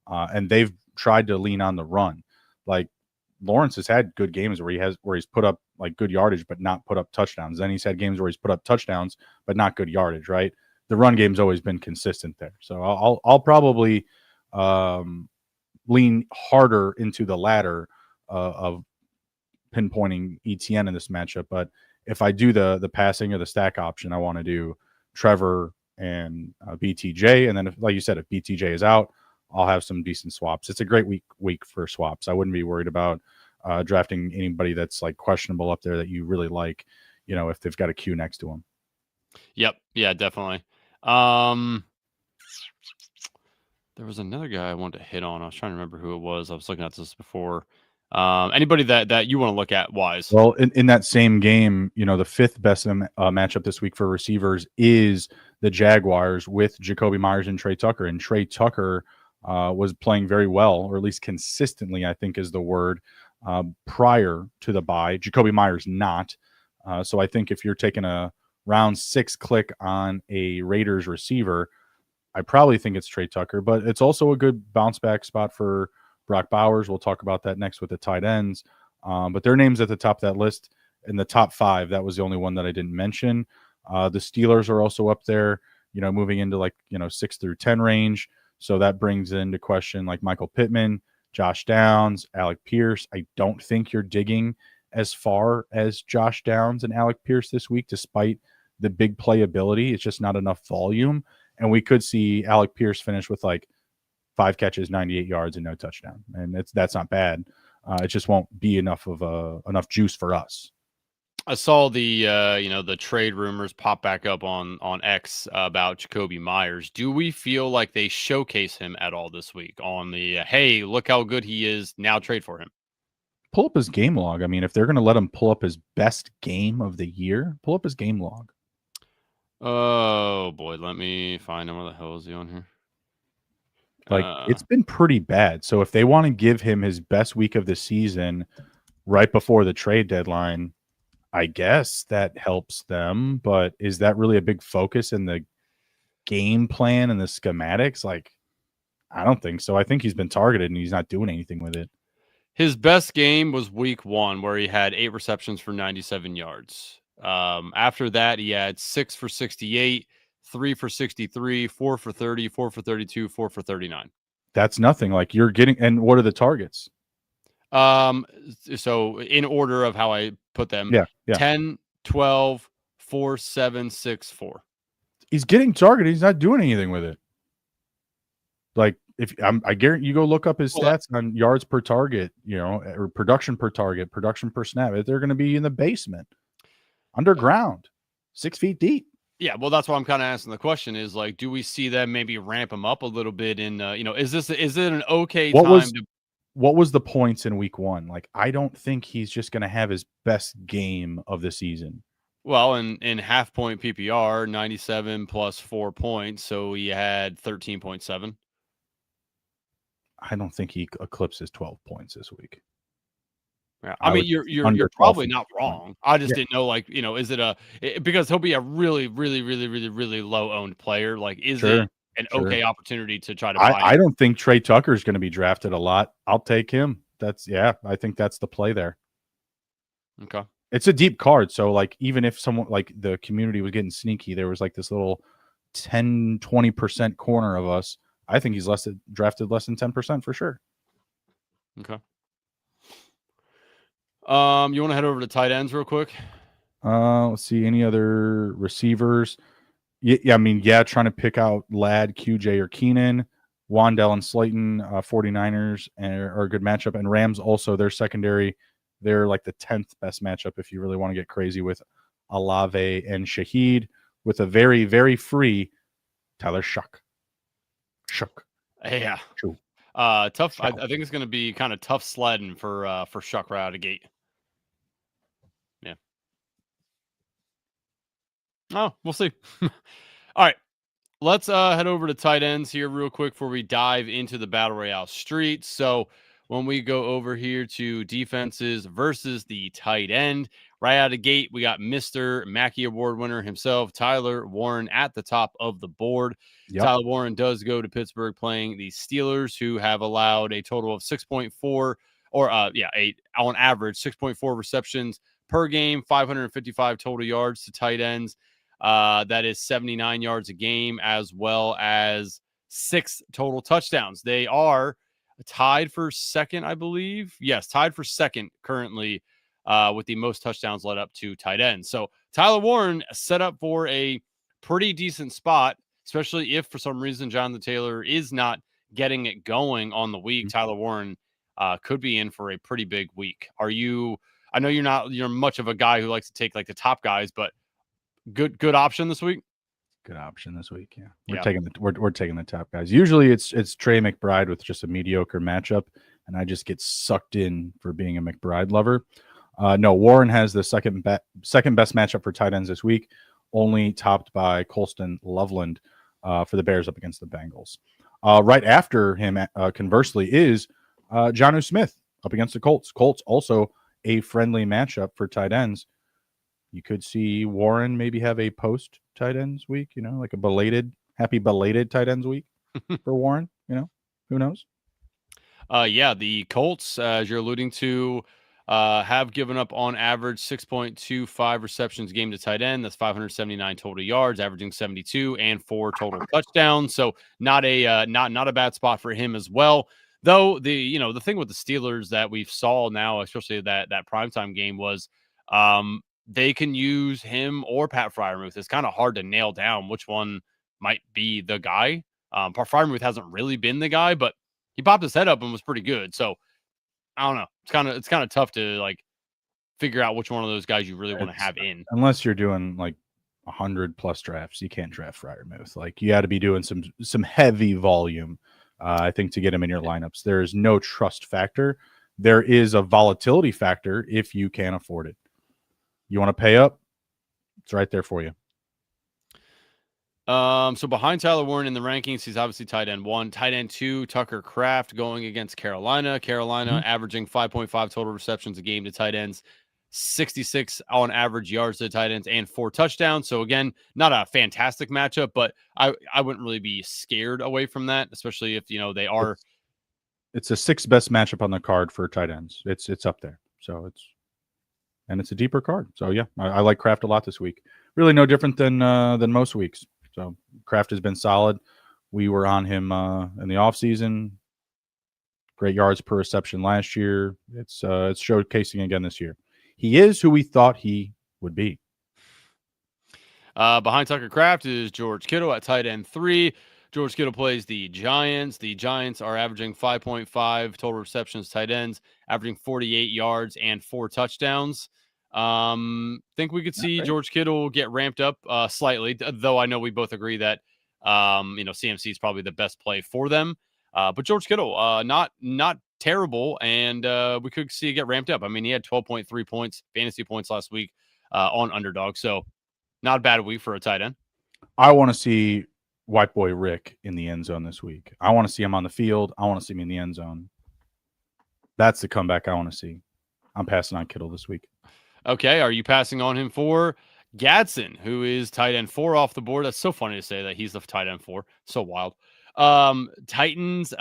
And they've tried to lean on the run. Like Lawrence has had good games where he's put up like good yardage, but not put up touchdowns. Then he's had games where he's put up touchdowns, but not good yardage, right? The run game's always been consistent there. So I'll probably lean harder into the latter of pinpointing ETN in this matchup. But if I do the passing or the stack option, I want to do Trevor and BTJ. And then, like you said, if BTJ is out, I'll have some decent swaps. It's a great week for swaps. I wouldn't be worried about drafting anybody that's like questionable up there that you really like, if they've got a Q next to them. Yep. Yeah, definitely. There was another guy I wanted to hit on. I was trying to remember who it was. I was looking at this before. Anybody that you want to look at wise? Well, in that same game, the fifth best matchup this week for receivers is the Jaguars with Jacoby Myers and Trey Tucker. And Trey Tucker was playing very well, or at least consistently, I think is the word, prior to the bye. Jacoby Myers not. So I think if you're taking a round 6 click on a Raiders receiver, I probably think it's Trey Tucker, but it's also a good bounce back spot for Brock Bowers. We'll talk about that next with the tight ends. But their names at the top of that list. In the top 5, that was the only one that I didn't mention. The Steelers are also up there, moving into 6 through 10 range. So that brings into question like Michael Pittman, Josh Downs, Alec Pierce. I don't think you're digging as far as Josh Downs and Alec Pierce this week, despite the big playability. It's just not enough volume. And we could see Alec Pierce finish with 5 catches, 98 yards, and no touchdown. And that's not bad. It just won't be enough juice for us. I saw the trade rumors pop back up on X about Jacoby Myers. Do we feel like they showcase him at all this week on the hey, look how good he is, now trade for him? Pull up his game log. I mean, if they're going to let him pull up his best game of the year, pull up his game log. Oh boy, let me find him. Where the hell is he on here? It's been pretty bad. So if they want to give him his best week of the season right before the trade deadline, I guess that helps them. But is that really a big focus in the game plan and the schematics? I don't think so. I think he's been targeted and he's not doing anything with it. His best game was week 1, where he had 8 receptions for 97 yards. After that, he had 6 for 68, 3 for 63, 4 for 30, 4 for 32, 4 for 39. That's nothing. You're getting, and what are the targets? So in order of how I put them, yeah. 10, 12, 4, 7, 6, 4. He's getting targeted. He's not doing anything with it. I guarantee you go look up his stats on yards per target, or production per target, production per snap. They're going to be in the basement, underground, 6 feet deep. Yeah, well, that's why I'm kind of asking the question is do we see them maybe ramp him up a little bit in, is it an okay time what was the points in week 1? I don't think he's just going to have his best game of the season. Well, in half point PPR, 97 plus 4 points. So he had 13.7. I don't think he eclipses 12 points this week. Yeah, I mean, you're probably not wrong. I just didn't know, is it because he'll be a really, really, really, really, really low owned player? Is it an okay opportunity to try to buy I don't think Trey Tucker is going to be drafted a lot. I'll take him. I think that's the play there. Okay. It's a deep card. So even if someone the community was getting sneaky, there was this little 10, 20% corner of us. I think he's drafted less than 10% for sure. Okay. You want to head over to tight ends real quick? Let's see. Any other receivers? Yeah. I mean, trying to pick out Ladd, QJ, or Keenan. Wandell and Slayton, 49ers are a good matchup. And Rams also, their secondary, they're like the 10th best matchup if you really want to get crazy with Olave and Shaheed with a very, very free Tyler Shough. Yeah. True. Tough. I think it's going to be kind of tough sledding for Shough right out of gate. Yeah. Oh, we'll see. All right. Let's head over to tight ends here real quick before we dive into the Battle Royale streets. So when we go over here to defenses versus the tight end, right out of gate, we got Mr. Mackey Award winner himself, Tyler Warren, at the top of the board. Yep. Tyler Warren does go to Pittsburgh playing the Steelers, who have allowed a total of 6.4 on average, 6.4 receptions per game, 555 total yards to tight ends. That is 79 yards a game, as well as 6 total touchdowns. They are tied for second, I believe. Yes, tied for second currently with the most touchdowns led up to tight ends. So Tyler Warren set up for a pretty decent spot, especially if for some reason Jonathan Taylor is not getting it going on the week. Tyler Warren could be in for a pretty big week. I know you're much of a guy who likes to take like the top guys, but good option this week. Good option this week. Yeah, we're taking the top guys. Usually it's Trey McBride with just a mediocre matchup, and I just get sucked in for being a McBride lover. No, Warren has the second best matchup for tight ends this week, only topped by Colston Loveland for the Bears up against the Bengals. Right after him, conversely, is Jonnu Smith up against the Colts. Colts also a friendly matchup for tight ends. You could see Warren maybe have a post tight ends week, like a happy belated tight ends week for Warren. Who knows? The Colts, as you're alluding to, have given up on average 6.25 receptions game to tight end. That's 579 total yards, averaging 72 and 4 total touchdowns. So not a bad spot for him as well. Though the thing with the Steelers that we've saw now, especially that primetime game, was they can use him or Pat Freiermuth. It's kind of hard to nail down which one might be the guy. Pat Freiermuth hasn't really been the guy, but he popped his head up and was pretty good. So I don't know. It's kind of tough to like figure out which one of those guys you really want to have in. Unless you're doing like 100+ drafts, you can't draft Freiermuth. Like you got to be doing some heavy volume, I think, to get him in your lineups. There is no trust factor. There is a volatility factor if you can afford it. You want to pay up? It's right there for you. So behind Tyler Warren in the rankings, he's obviously tight end 1. Tight end 2, Tucker Kraft going against Carolina. Carolina averaging 5.5 total receptions a game to tight ends, 66 on average yards to tight ends, and 4 touchdowns. So again, not a fantastic matchup, but I wouldn't really be scared away from that, especially if they are. It's the 6th best matchup on the card for tight ends. It's up there. So it's a deeper card. So yeah, I like Kraft a lot this week. Really no different than most weeks. So Kraft has been solid. We were on him in the offseason. Great yards per reception last year. It's showcasing again this year. He is who we thought he would be. Behind Tucker Kraft is George Kittle at tight end 3. George Kittle plays the Giants. The Giants are averaging 5.5 total receptions tight ends, averaging 48 yards and 4 touchdowns. Think we could see George Kittle get ramped up slightly, though I know we both agree that CMC is probably the best play for them. But George Kittle, not terrible, and we could see it get ramped up. I mean, he had 12.3 points, fantasy points last week on Underdog, so not a bad week for a tight end. I want to see White Boy Rick in the end zone this week. I want to see him on the field. I want to see him in the end zone. That's the comeback I want to see. I'm passing on Kittle this week. Okay, are you passing on him for Gadsden, who is tight end 4 off the board? That's so funny to say that he's the tight end 4. So wild. Titans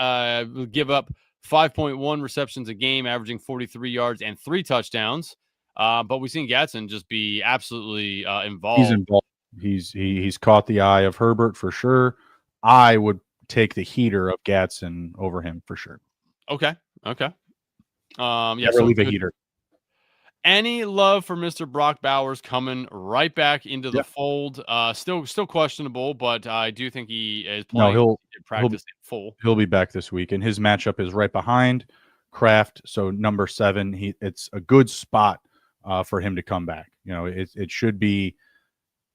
give up 5.1 receptions a game, averaging 43 yards and 3 touchdowns. But we've seen Gadsden just be absolutely involved. He's involved. He's caught the eye of Herbert for sure. I would take the heater of Gadsden over him for sure. Okay. Never leave a heater. Any love for Mr. Brock Bowers coming right back into the fold? Still questionable, but I do think he is playing in practice in full. He'll be back this week, and his matchup is right behind Kraft. So number 7, it's a good spot for him to come back. It should be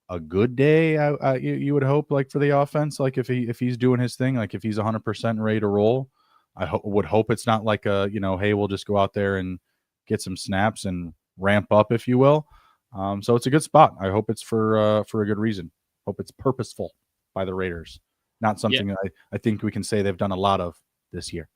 a good day. You would hope, like, for the offense, like if he's doing his thing, like if he's 100% ready to roll, I would hope it's not like hey, we'll just go out there and get some snaps and ramp up, if you will. So it's a good spot. I hope it's for a good reason. Hope it's purposeful by the Raiders, not something that I think we can say they've done a lot of this year.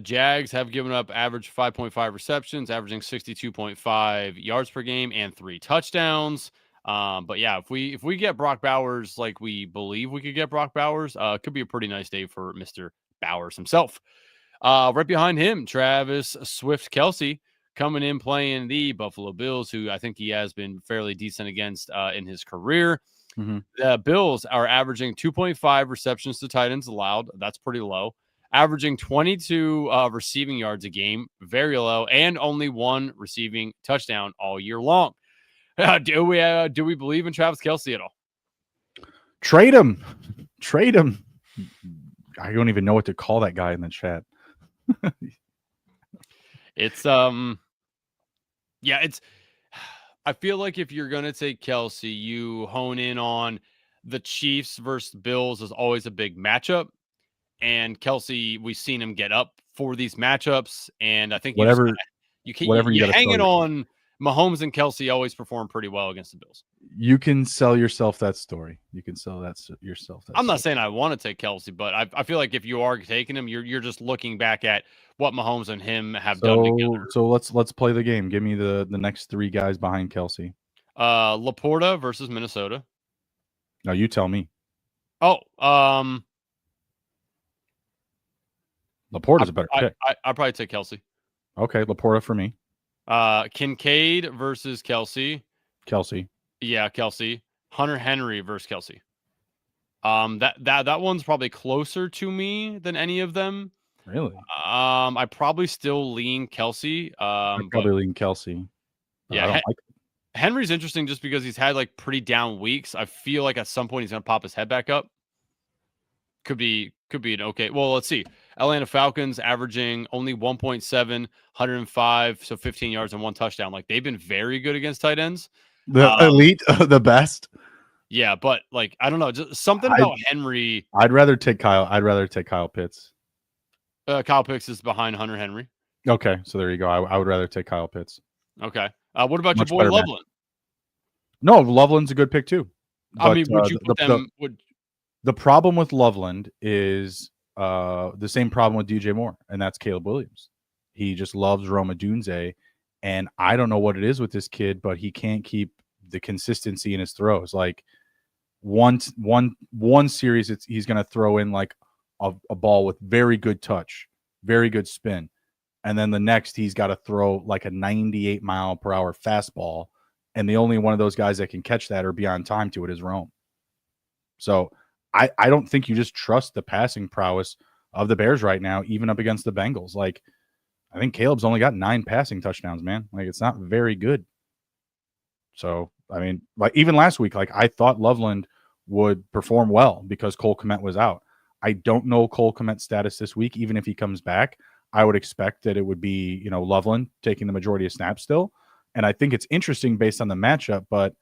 Jags have given up average 5.5 receptions, averaging 62.5 yards per game and 3 touchdowns. But yeah, if we get Brock Bowers like we believe we could get Brock Bowers, it could be a pretty nice day for Mr. Bowers himself. Right behind him, Travis Swift Kelce coming in playing the Buffalo Bills, who I think he has been fairly decent against in his career. Mm-hmm. The Bills are averaging 2.5 receptions to tight ends allowed. That's pretty low. Averaging 22 receiving yards a game, very low, and only 1 receiving touchdown all year long. Do we believe in Travis Kelce at all? Trade him. I don't even know what to call that guy in the chat. It's I feel like if you're gonna take Kelce, you hone in on the Chiefs versus Bills is always a big matchup. And Kelce, we've seen him get up for these matchups, and I think you hang it on Mahomes and Kelce always perform pretty well against the Bills. You can sell yourself that story. I'm not saying I want to take Kelce, but I feel like if you are taking him, you're just looking back at what Mahomes and him have done together. So let's play the game. Give me the next 3 guys behind Kelce. Laporta versus Minnesota. No, you tell me. Oh, Laporta's a better pick. I'll probably take Kelce. Okay, Laporta for me. Kincaid versus Kelce. Yeah, Kelce. Hunter Henry versus Kelce. That one's probably closer to me than any of them. Really? I probably still lean Kelce. I probably lean Kelce. Yeah, I don't like it. Henry's interesting just because he's had like pretty down weeks. I feel like at some point he's gonna pop his head back up. Could be an okay. Well, let's see. Atlanta Falcons averaging only 1.7, 105, so 15 yards and 1 touchdown. Like, they've been very good against tight ends. The elite, the best. Yeah, but like, I don't know, just something about Henry. I'd rather take Kyle Pitts. Kyle Pitts is behind Hunter Henry. Okay, so there you go. I would rather take Kyle Pitts. Okay. What about your boy Loveland? No, Loveland's a good pick too. But, I mean, would you put them? The problem with Loveland is the same problem with DJ Moore, and that's Caleb Williams. He just loves Roma Dunze, and I don't know what it is with this kid, but he can't keep the consistency in his throws. Like one series, he's going to throw in like a ball with very good touch, very good spin, and then the next he's got to throw like a 98-mile-per-hour fastball, and the only one of those guys that can catch that or be on time to it is Rome. So I don't think you just trust the passing prowess of the Bears right now, even up against the Bengals. Like, I think Caleb's only got 9 passing touchdowns, man. Like, it's not very good. So, I mean, like, even last week, like, I thought Loveland would perform well because Cole Kmet was out. I don't know Cole Kmet's status this week. Even if he comes back, I would expect that it would be, Loveland taking the majority of snaps still. And I think it's interesting based on the matchup, but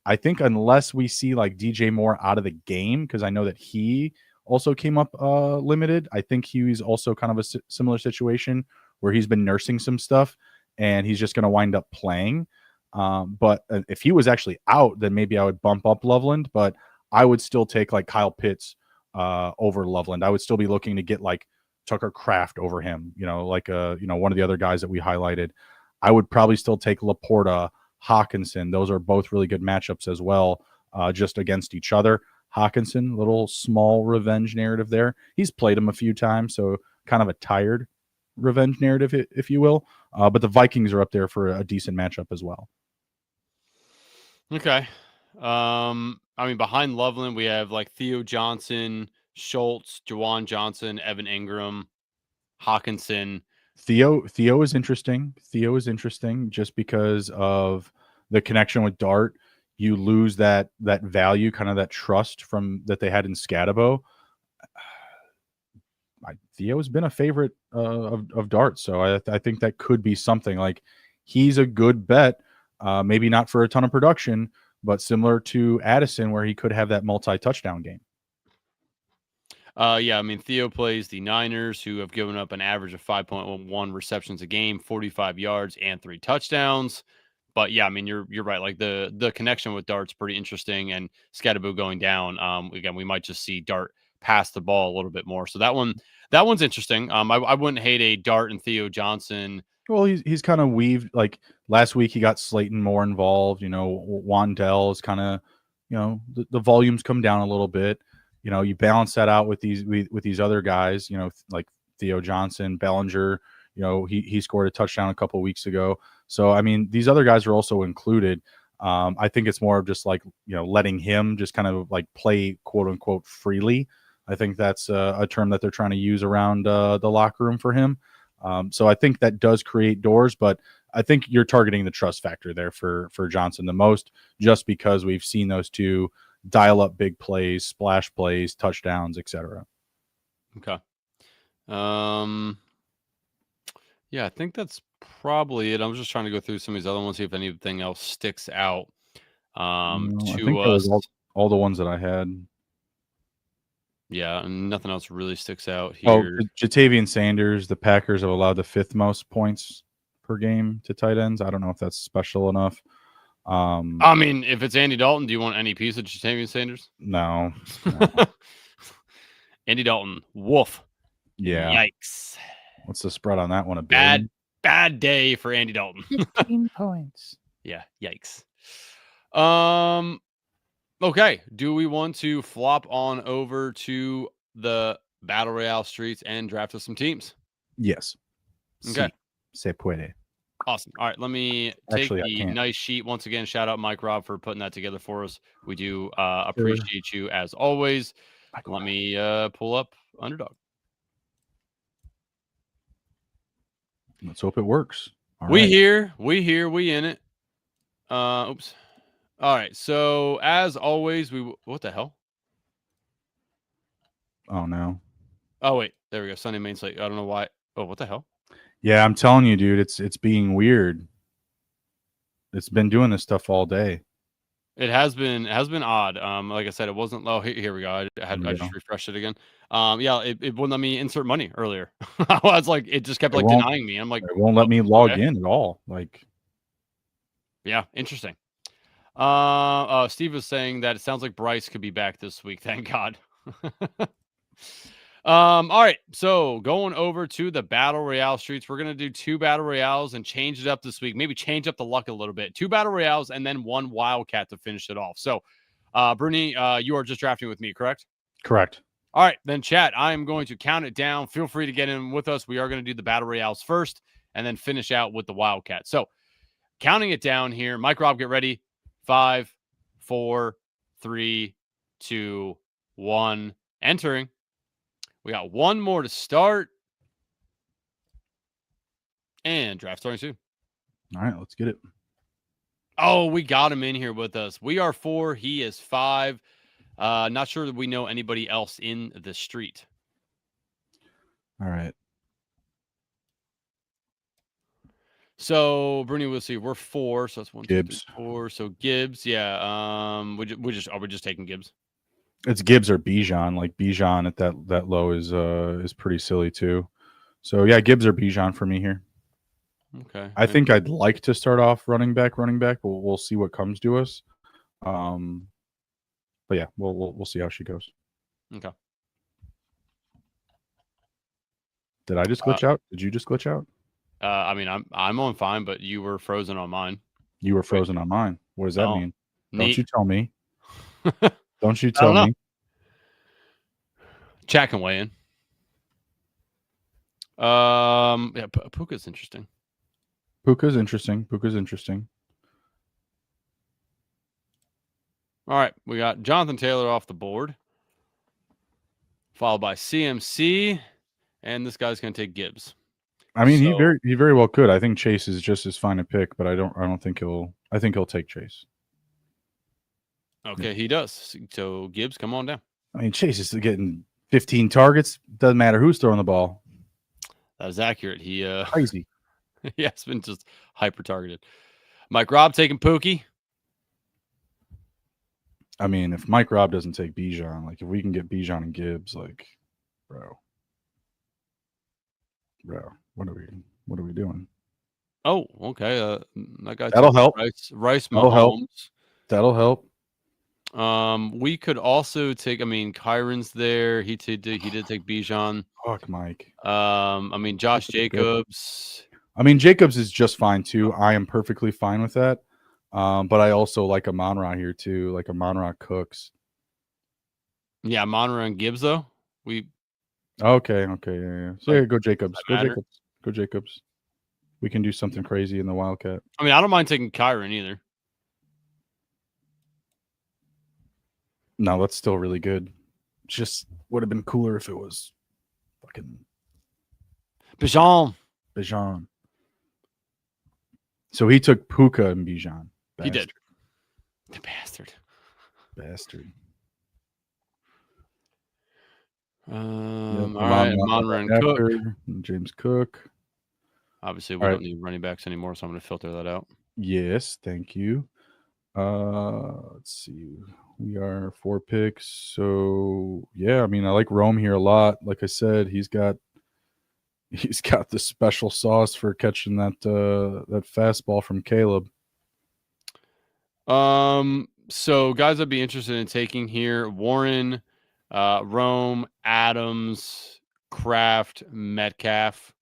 I think unless we see like DJ Moore out of the game, because I know that he also came up limited. I think he's also kind of a similar situation where he's been nursing some stuff and he's just going to wind up playing. But if he was actually out, then maybe I would bump up Loveland, but I would still take like Kyle Pitts over Loveland. I would still be looking to get like Tucker Kraft over him, like one of the other guys that we highlighted. I would probably still take Laporta, Hawkinson. Those are both really good matchups as well, just against each other. Hawkinson, little small revenge narrative there. He's played him a few times, so kind of a tired revenge narrative, if you will. But the Vikings are up there for a decent matchup as well. Okay. I mean, behind Loveland, we have like Theo Johnson, Schultz, Juwan Johnson, Evan Ingram, Hawkinson. Theo is interesting. Theo is interesting just because of the connection with Dart. You lose that value, kind of that trust from that they had in Scatabo. Theo's been a favorite of Dart, so I think that could be something. Like, he's a good bet, maybe not for a ton of production, but similar to Addison, where he could have that multi-touchdown game. Yeah, I mean, Theo plays the Niners, who have given up an average of 5.1 receptions a game, 45 yards, and 3 touchdowns. But yeah, I mean, you're right. Like the connection with Dart's pretty interesting, and Scatterbo going down. Again, we might just see Dart pass the ball a little bit more. So that one's interesting. I wouldn't hate a Dart and Theo Johnson. Well, he's kind of weaved. Like, last week, he got Slayton more involved. Wandell is kind of, the volumes come down a little bit. You balance that out with these other guys. Like Theo Johnson, Bellinger. He scored a touchdown a couple weeks ago. So I mean, these other guys are also included. I think it's more of just like letting him just kind of like play quote unquote freely. I think that's a term that they're trying to use around the locker room for him. So I think that does create doors, but I think you're targeting the trust factor there for Johnson the most, just because we've seen those two dial up big plays, splash plays, touchdowns, etc. Okay. Yeah, I think that's probably it. I'm just trying to go through some of these other ones, see if anything else sticks out I to think that us. was all the ones that I had. Yeah, and nothing else really sticks out Oh, here. Jatavian Sanders, the Packers have allowed the 5th most points per game to tight ends. I don't know if that's special enough. I mean, if it's Andy Dalton, do you want any piece of Jatavian Sanders? No. Andy Dalton, woof. Yeah. Yikes. What's the spread on that one? A billion? Bad day for Andy Dalton. 15 points. Yeah, yikes. Okay. Do we want to flop on over to the Battle Royale streets and draft us some teams? Yes. Okay. Se puede. Awesome. All right. Let me take Actually, I the can't. nice sheet. Once again, shout out Mike Raub for putting that together for us. We do appreciate you as always. Let me pull up Underdog. Let's hope it works. We in it. Oops. All right. So as always, what the hell? Oh no. Oh wait, there we go. Sunday main slate. I don't know why. Oh, what the hell? Yeah, I'm telling you, dude, it's being weird. It's been doing this stuff all day. It has been odd. Like I said, it wasn't low. Here we go. I just refreshed it again. Yeah, it wouldn't let me insert money earlier. I was like, it just kept denying me. I'm like, it won't let me log in at all. Like, yeah, interesting. Steve was saying that it sounds like Bryce could be back this week. Thank God. All right, so going over to the Battle Royale streets, we're gonna do 2 Battle Royales and change it up this week. Maybe change up the luck a little bit. 2 Battle Royales and then 1 Wildcat to finish it off. So, Bruni, you are just drafting with me, correct? Correct. All right, then chat. I am going to count it down. Feel free to get in with us. We are going to do the Battle Royales first and then finish out with the Wildcat. So, counting it down here, Mike Rob, get ready. 5, 4, 3, 2, 1. Entering. We got 1 more to start. And draft starting soon. All right, let's get it. Oh, we got him in here with us. We are 4. He is 5. Not sure that we know anybody else in the street. All right. So, Bruni, we'll see. We're 4. So that's 1, Gibbs. 2, 3, 4. So Gibbs, yeah. Are we just taking Gibbs? It's Gibbs or Bijan. Like, Bijan at that low is pretty silly too. So yeah, Gibbs or Bijan for me here. Okay. I think I'd like to start off running back, but we'll see what comes to us. But yeah, we'll see how she goes. Okay. Did I just glitch out? Did you just glitch out? I mean, I'm on fine, but you were frozen on mine. You were frozen on mine. What does that mean? Neat. Don't you tell me. Don't you tell me. Chat can weigh in. Yeah, Puka's interesting. Puka's interesting. All right, we got Jonathan Taylor off the board, followed by CMC, and this guy's going to take Gibbs. I mean, he very well could. I think Chase is just as fine a pick, but I don't think he'll. I think he'll take Chase. Okay, yeah. He does. So Gibbs, come on down. I mean, Chase is getting 15 targets. Doesn't matter who's throwing the ball. That was accurate. He crazy. Yeah, it's been just hyper targeted. Mike Raub taking Pookie. I mean, if Mike Raub doesn't take Bijan, like if we can get Bijan and Gibbs, like, bro, what are we doing? Oh, okay. That guy. That'll help. Rice Mahomes. That'll help. We could also take. I mean, Kyron's there. He did take Bijan. Fuck Mike. I mean, Josh Jacobs. I mean, Jacobs is just fine too. I am perfectly fine with that. But I also like Amon-Ra here too, like Amon-Ra Cooks. Yeah, Amon-Ra and Gibbs though. Okay, yeah. So yeah, go Jacobs. Go Jacobs. We can do something crazy in the Wildcat. I mean, I don't mind taking Kyron either. No, that's still really good. Just would have been cooler if it was fucking Bijan. So he took Puka and Bijan. He did. The bastard. All right, Amon-Ra and Cook. James Cook. Obviously, we don't need running backs anymore, so I'm going to filter that out. Yes, thank you. Let's see. We are 4 picks. So yeah, I mean, I like Rome here a lot. Like I said, he's got the special sauce for catching that fastball from Caleb. So guys I'd be interested in taking here: Warren, Rome, Adams, Kraft, Metcalf.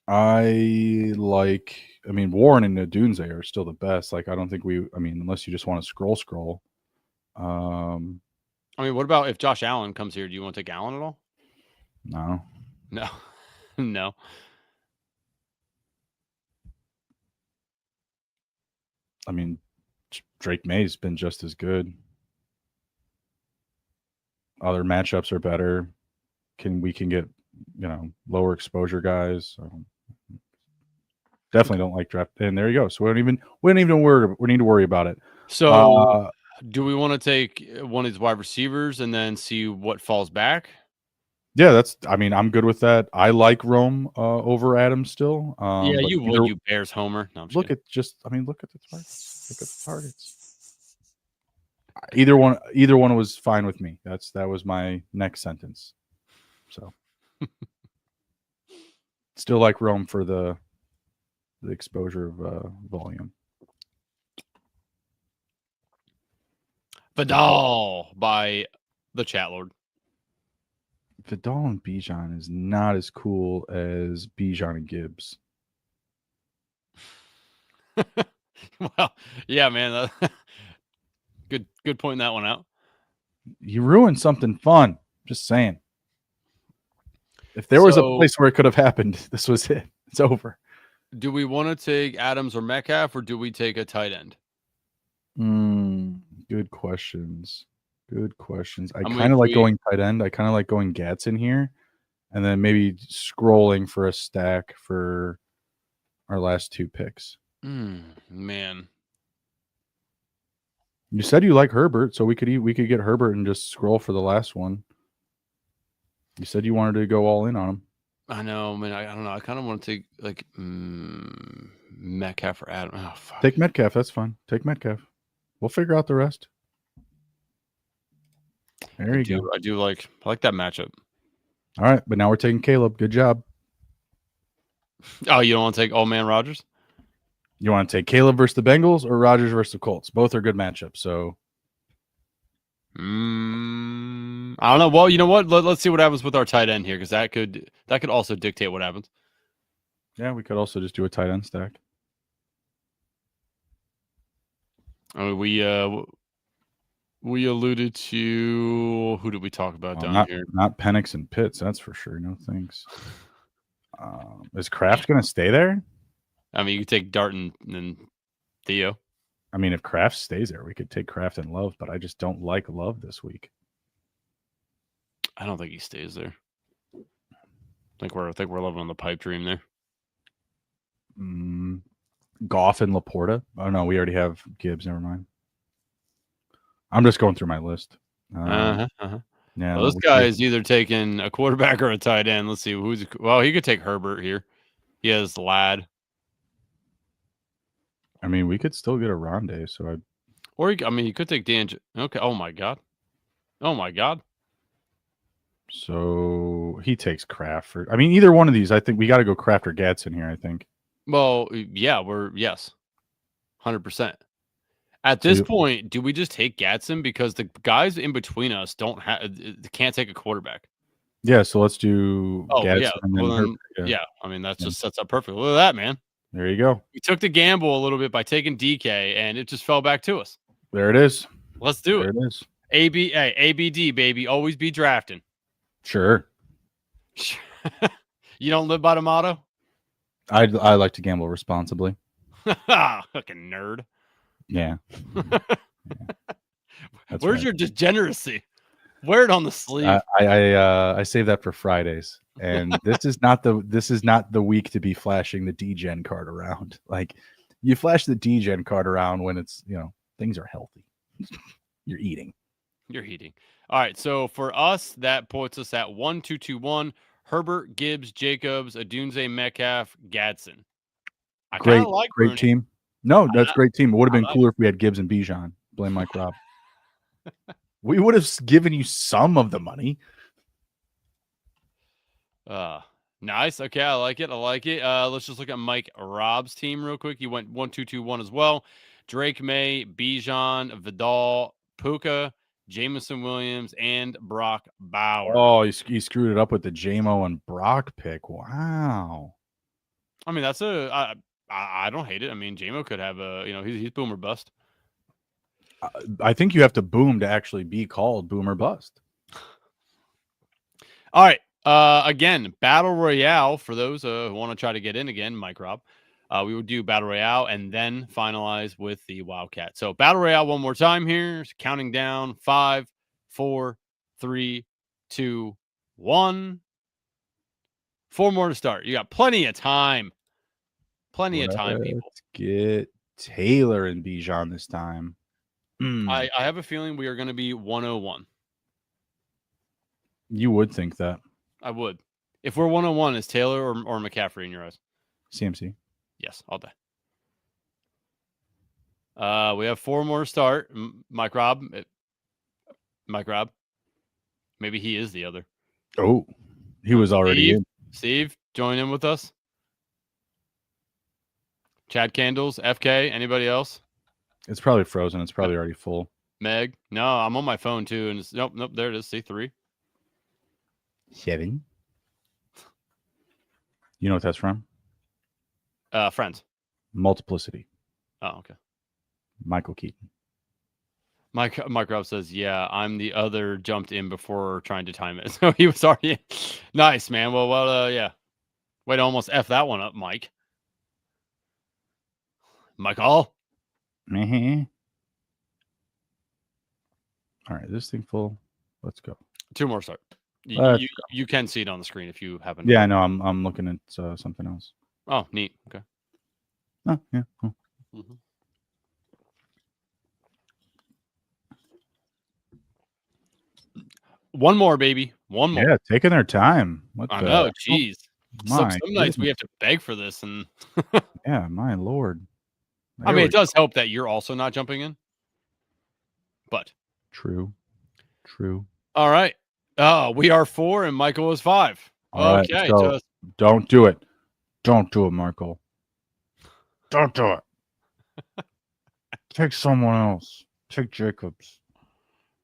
I mean, Warren and Nadunze are still the best. Like, I don't think unless you just want to scroll. I mean, what about if Josh Allen comes here? Do you want to take Allen at all? No. No. I mean, Drake May's been just as good. Other matchups are better. We can get, lower exposure guys. Definitely don't like draft. And there you go. So we don't even need to worry about it. So do we want to take one of these wide receivers and then see what falls back? Yeah, I'm good with that. I like Rome over Adams still. Yeah, you would, you Bears homer. No, look at the targets. Look at the targets. Either one was fine with me. That was my next sentence. So still like Rome for the exposure of volume. Vidal by the chat lord. Vidal and Bijan is not as cool as Bijan and Gibbs. Well, yeah, man. Good pointing that one out. You ruined something fun. Just saying. If there was a place where it could have happened, this was it. It's over. Do we want to take Adams or Metcalf, or do we take a tight end? Good questions. I kind of like going tight end. I kind of like going Gatson here, and then maybe scrolling for a stack for our last 2 picks. Man, you said you like Herbert, so we could get Herbert and just scroll for the last one. You said you wanted to go all in on him. I know, man. I don't know. I kind of want to take like Metcalf or Adam. Oh, fuck. Take Metcalf. That's fine. Take Metcalf. We'll figure out the rest. There you go. I like that matchup. All right, but now we're taking Caleb. Good job. Oh, you don't want to take Old Man Rodgers? You want to take Caleb versus the Bengals or Rodgers versus the Colts? Both are good matchups. So, I don't know. Well, you know what? Let's see what happens with our tight end here, because that could also dictate what happens. Yeah, we could also just do a tight end stack. I mean, we alluded to, who did we talk about down here? Not Penix and Pitts, that's for sure. No thanks. Is Kraft going to stay there? I mean, you could take Dart and Theo. I mean, if Kraft stays there, we could take Kraft and Love, but I just don't like Love this week. I don't think he stays there. think we're living on the pipe dream there. Goff and Laporta. Oh no, we already have Gibbs. Never mind. I'm just going through my list. Yeah, well, this guy is either taking a quarterback or a tight end. Let's see who's. Well, he could take Herbert here. He has Ladd. I mean, we could still get a Rondé. So he could take Dan. Okay. Oh my god. So he takes Kraft. I mean, either one of these. I think we got to go Kraft or Gadsden here. I think. Well, yeah, 100%. At this point, do we just take Gadsden because the guys in between us can't take a quarterback? Yeah, so let's do Gadsden and then Herbert. Yeah, I mean that just sets up perfect. Look at that, man. There you go. We took the gamble a little bit by taking DK, and it just fell back to us. There it is. Let's do it. There it is. ABD, baby. Always be drafting. Sure. You don't live by the motto? I like to gamble responsibly. Fucking nerd. Yeah. Where's your degeneracy? Wear it on the sleeve. I save that for Fridays, and this is not the week to be flashing the DGen card around. Like, you flash the DGen card around when it's things are healthy. You're eating. All right, so for us, that puts us at 1-2-2-1. Herbert, Gibbs, Jacobs, Adunze, Metcalf, Gadsden. Great team. No, that's a great team. It would have been cooler if we had Gibbs and Bijan. Blame Mike Raub. We would have given you some of the money. Nice. Okay, I like it. Let's just look at Mike Raub's team real quick. He went 1-2-2-1 as well. Drake May, Bijan, Vidal, Puka, Jameson Williams, and Brock Bauer. Oh, he screwed it up with the JMO and Brock pick. Wow. I mean, that's I don't hate it. I mean, JMO could have he's boom or bust. I think you have to boom to actually be called boom or bust. All right. Again, Battle Royale for those who want to try to get in again, Mike Raub. We would do Battle Royale and then finalize with the Wildcat. So Battle Royale one more time here. Counting down 5, 4, 3, 2, 1. 4 more to start. You got plenty of time. People. Let's get Taylor and Bijan this time. I have a feeling we are going to be 101. You would think that. I would. If we're 101, is Taylor or McCaffrey in your eyes? CMC. Yes, all day. We have 4 more to start. Mike Raub. Maybe he is the other. Oh, he was already in. Steve, join in with us. Chad Candles, FK, anybody else? It's probably frozen. It's probably already full. Meg, no, I'm on my phone too, and it's nope, there it is. See 3. 7. You know what that's from? Friends. Multiplicity. Oh, okay. Michael Keaton. Mike Raub says, yeah, I'm the other jumped in before trying to time it. So he was already in. Nice, man. Well, yeah. Way to almost F that one up, Mike. Michael. Mm-hmm. All right, this thing full. Let's go. 2 more start. You can see it on the screen if you haven't. Yeah, no, I'm looking at something else. Oh, neat. Okay. Oh, yeah. Cool. Mm-hmm. One more, baby. One more. Yeah, taking their time. I know. Jeez. Some nights we have to beg for this, and yeah, my lord. I mean, it does help that you're also not jumping in. But true. All right. We are 4 and Michael is 5. Okay. Right, so don't do it. Don't do it, Michael. Don't do it. Take someone else. Take Jacobs.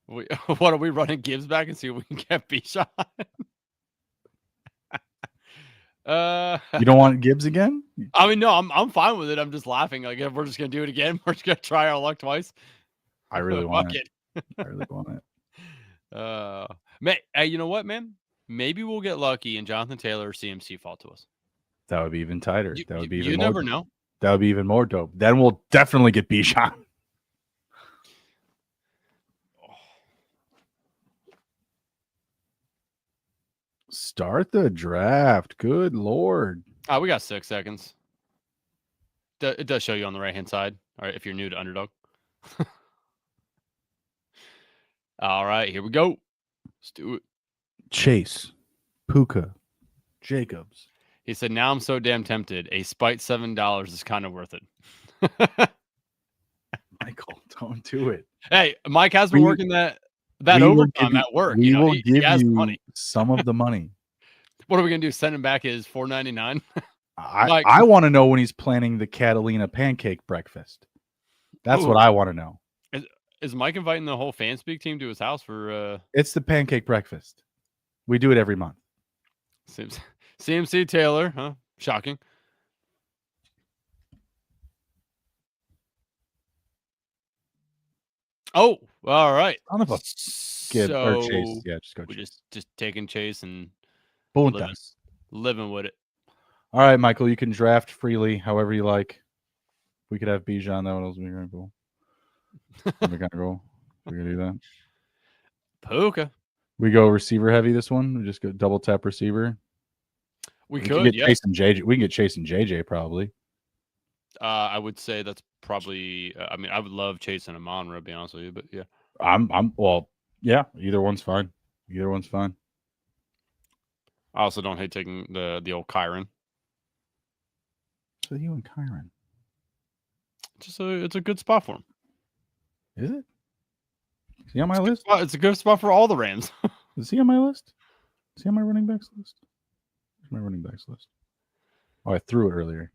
What are we running Gibbs back and see if we can get Bijan? You don't want Gibbs again? I mean, no, I'm fine with it. I'm just laughing. Like, if we're just gonna do it again, we're just gonna try our luck twice. I really want it. I really want it. Hey, you know what, man? Maybe we'll get lucky and Jonathan Taylor or CMC fall to us. That would be even tighter. That would be even more. You never know. That would be even more dope. Then we'll definitely get Bijan. start the draft. Good Lord. We got 6 seconds. It does show you on the right-hand side. All right, if you're new to Underdog. All right, here we go. Let's do it. Chase, Puka, Jacobs. He said, now I'm so damn tempted. A spite $7 is kind of worth it. Michael, don't do it. Hey, Mike has been working that overtime at work. We will give you money. some of the money. What are we going to do? Send him back his $4.99? I want to know when he's planning the Catalina pancake breakfast. That's what I want to know. Is Mike inviting the whole FanSpeak team to his house for It's the pancake breakfast. We do it every month. CMC Taylor, huh? Shocking. Oh, all right. Son of a Chase. Yeah, just go we're Chase. just taking Chase and living with it. All right, Michael, you can draft freely however you like. We could have Bijan. That was going to be cool. We're going to go. We're going to do that. Puka. We go receiver heavy this one. We just go double tap receiver. We can get Chase and JJ. We can get Chase and JJ probably. I would say that's probably. I mean, I would love Chase and Amon-Ra, to be honest with you, but yeah. Yeah. Either one's fine. I also don't hate taking the old Kyron. So you and Kyron. It's a good spot for him. Is it? Is he on my list? It's a good spot for all the Rams. Is he on my list? Is he on my running backs list? Where's my running backs list? Oh, I threw it earlier.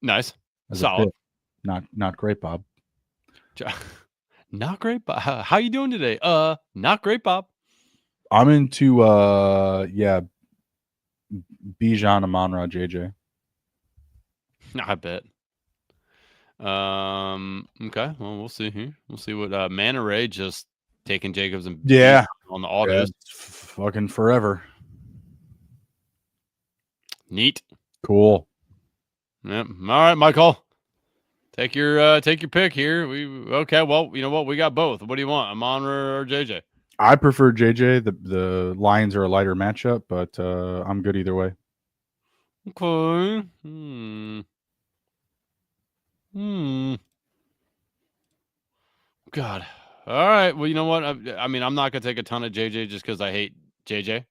Nice. Solid. Not great, Bob. Not great, Bob. How you doing today? Not great, Bob. I'm into Bijan, Amon-Ra, JJ. I bet. Okay. Well, we'll see here. We'll see what Manta Ray just taking Jacobs and on the autos. Fucking forever. Neat. Cool. Yep. All right, Michael. Take your pick here. Okay. Well, you know what? We got both. What do you want, Amon-Ra or JJ? I prefer JJ. The Lions are a lighter matchup, but I'm good either way. Okay. God. All right. Well, you know what? I mean, I'm not gonna take a ton of JJ just because I hate JJ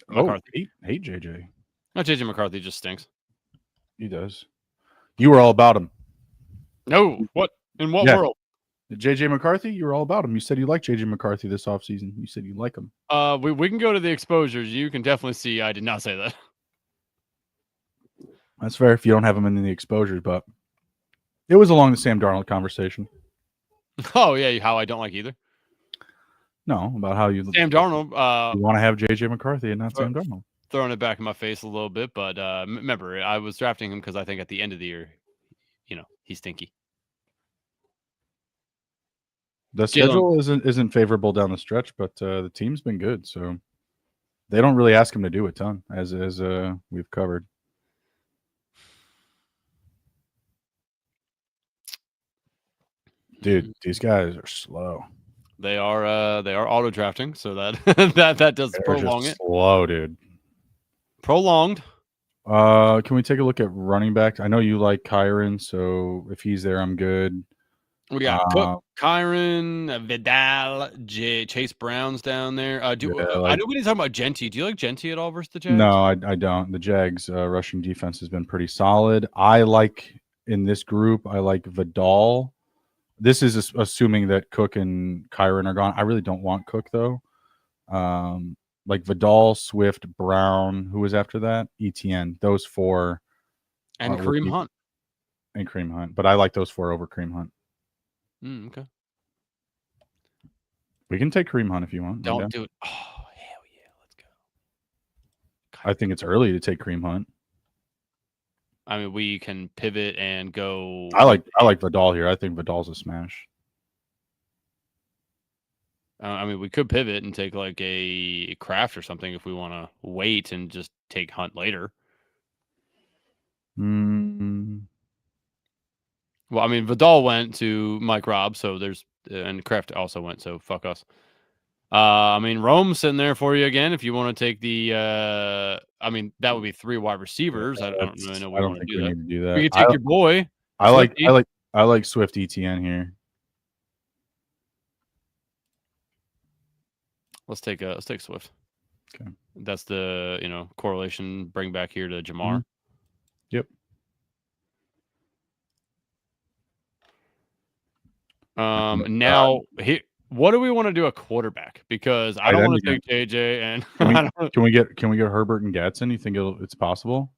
McCarthy. Hate JJ. No, JJ McCarthy just stinks. He does. You were all about him. No. What? In what world? JJ McCarthy, you were all about him. You said you liked JJ McCarthy this offseason. You said you like him. We can go to the exposures. You can definitely see I did not say that. That's fair if you don't have him in the exposures, but it was along the Sam Darnold conversation. Oh, yeah. How I don't like either. No, about how you Sam Darnold. You want to have JJ McCarthy and not Sam Darnold. Throwing it back in my face a little bit, but remember, I was drafting him because I think at the end of the year, he's stinky. The schedule isn't favorable down the stretch, but the team's been good, so they don't really ask him to do a ton, as we've covered. Dude, these guys are slow. They are auto drafting, so that does prolong it. Slow, dude. Prolonged. Can we take a look at running back? I know you like Kyron, so if he's there, I'm good. We got Cook, Kyron, Vidal, Chase Brown's down there. I know we didn't talk about Genty. Do you like Genty at all versus the Jags? No, I don't. The Jags rushing defense has been pretty solid. I like in this group. I like Vidal. This is assuming that Cook and Kyron are gone. I really don't want Cook though. Like Vidal, Swift, Brown. Who was after that? ETN. Those four. And Kareem Hunt. And Kareem Hunt. But I like those four over Kareem Hunt. Okay. We can take Kareem Hunt if you want. Don't do it. Oh, hell yeah. Let's go. I think it's early to take Kareem Hunt. I mean, we can pivot and go. I like Vidal here. I think Vidal's a smash. I mean, we could pivot and take like a Kraft or something if we want to wait and just take Hunt later. Well, I mean, Vidal went to Mike Raub, so and Kraft also went, so fuck us. I mean, Rome's sitting there for you again. If you want to take the, I mean, that would be 3 wide receivers. I don't really know. I don't want think to do we that. need to do that. We could take your boy. I like Swift ETN here. Let's take Swift. Okay, that's the correlation. Bring back here to Jamar. Mm-hmm. Yep. Now here. What do we want to do at quarterback? Because I don't want to take JJ and can we get Herbert and Gatson? You think it's possible?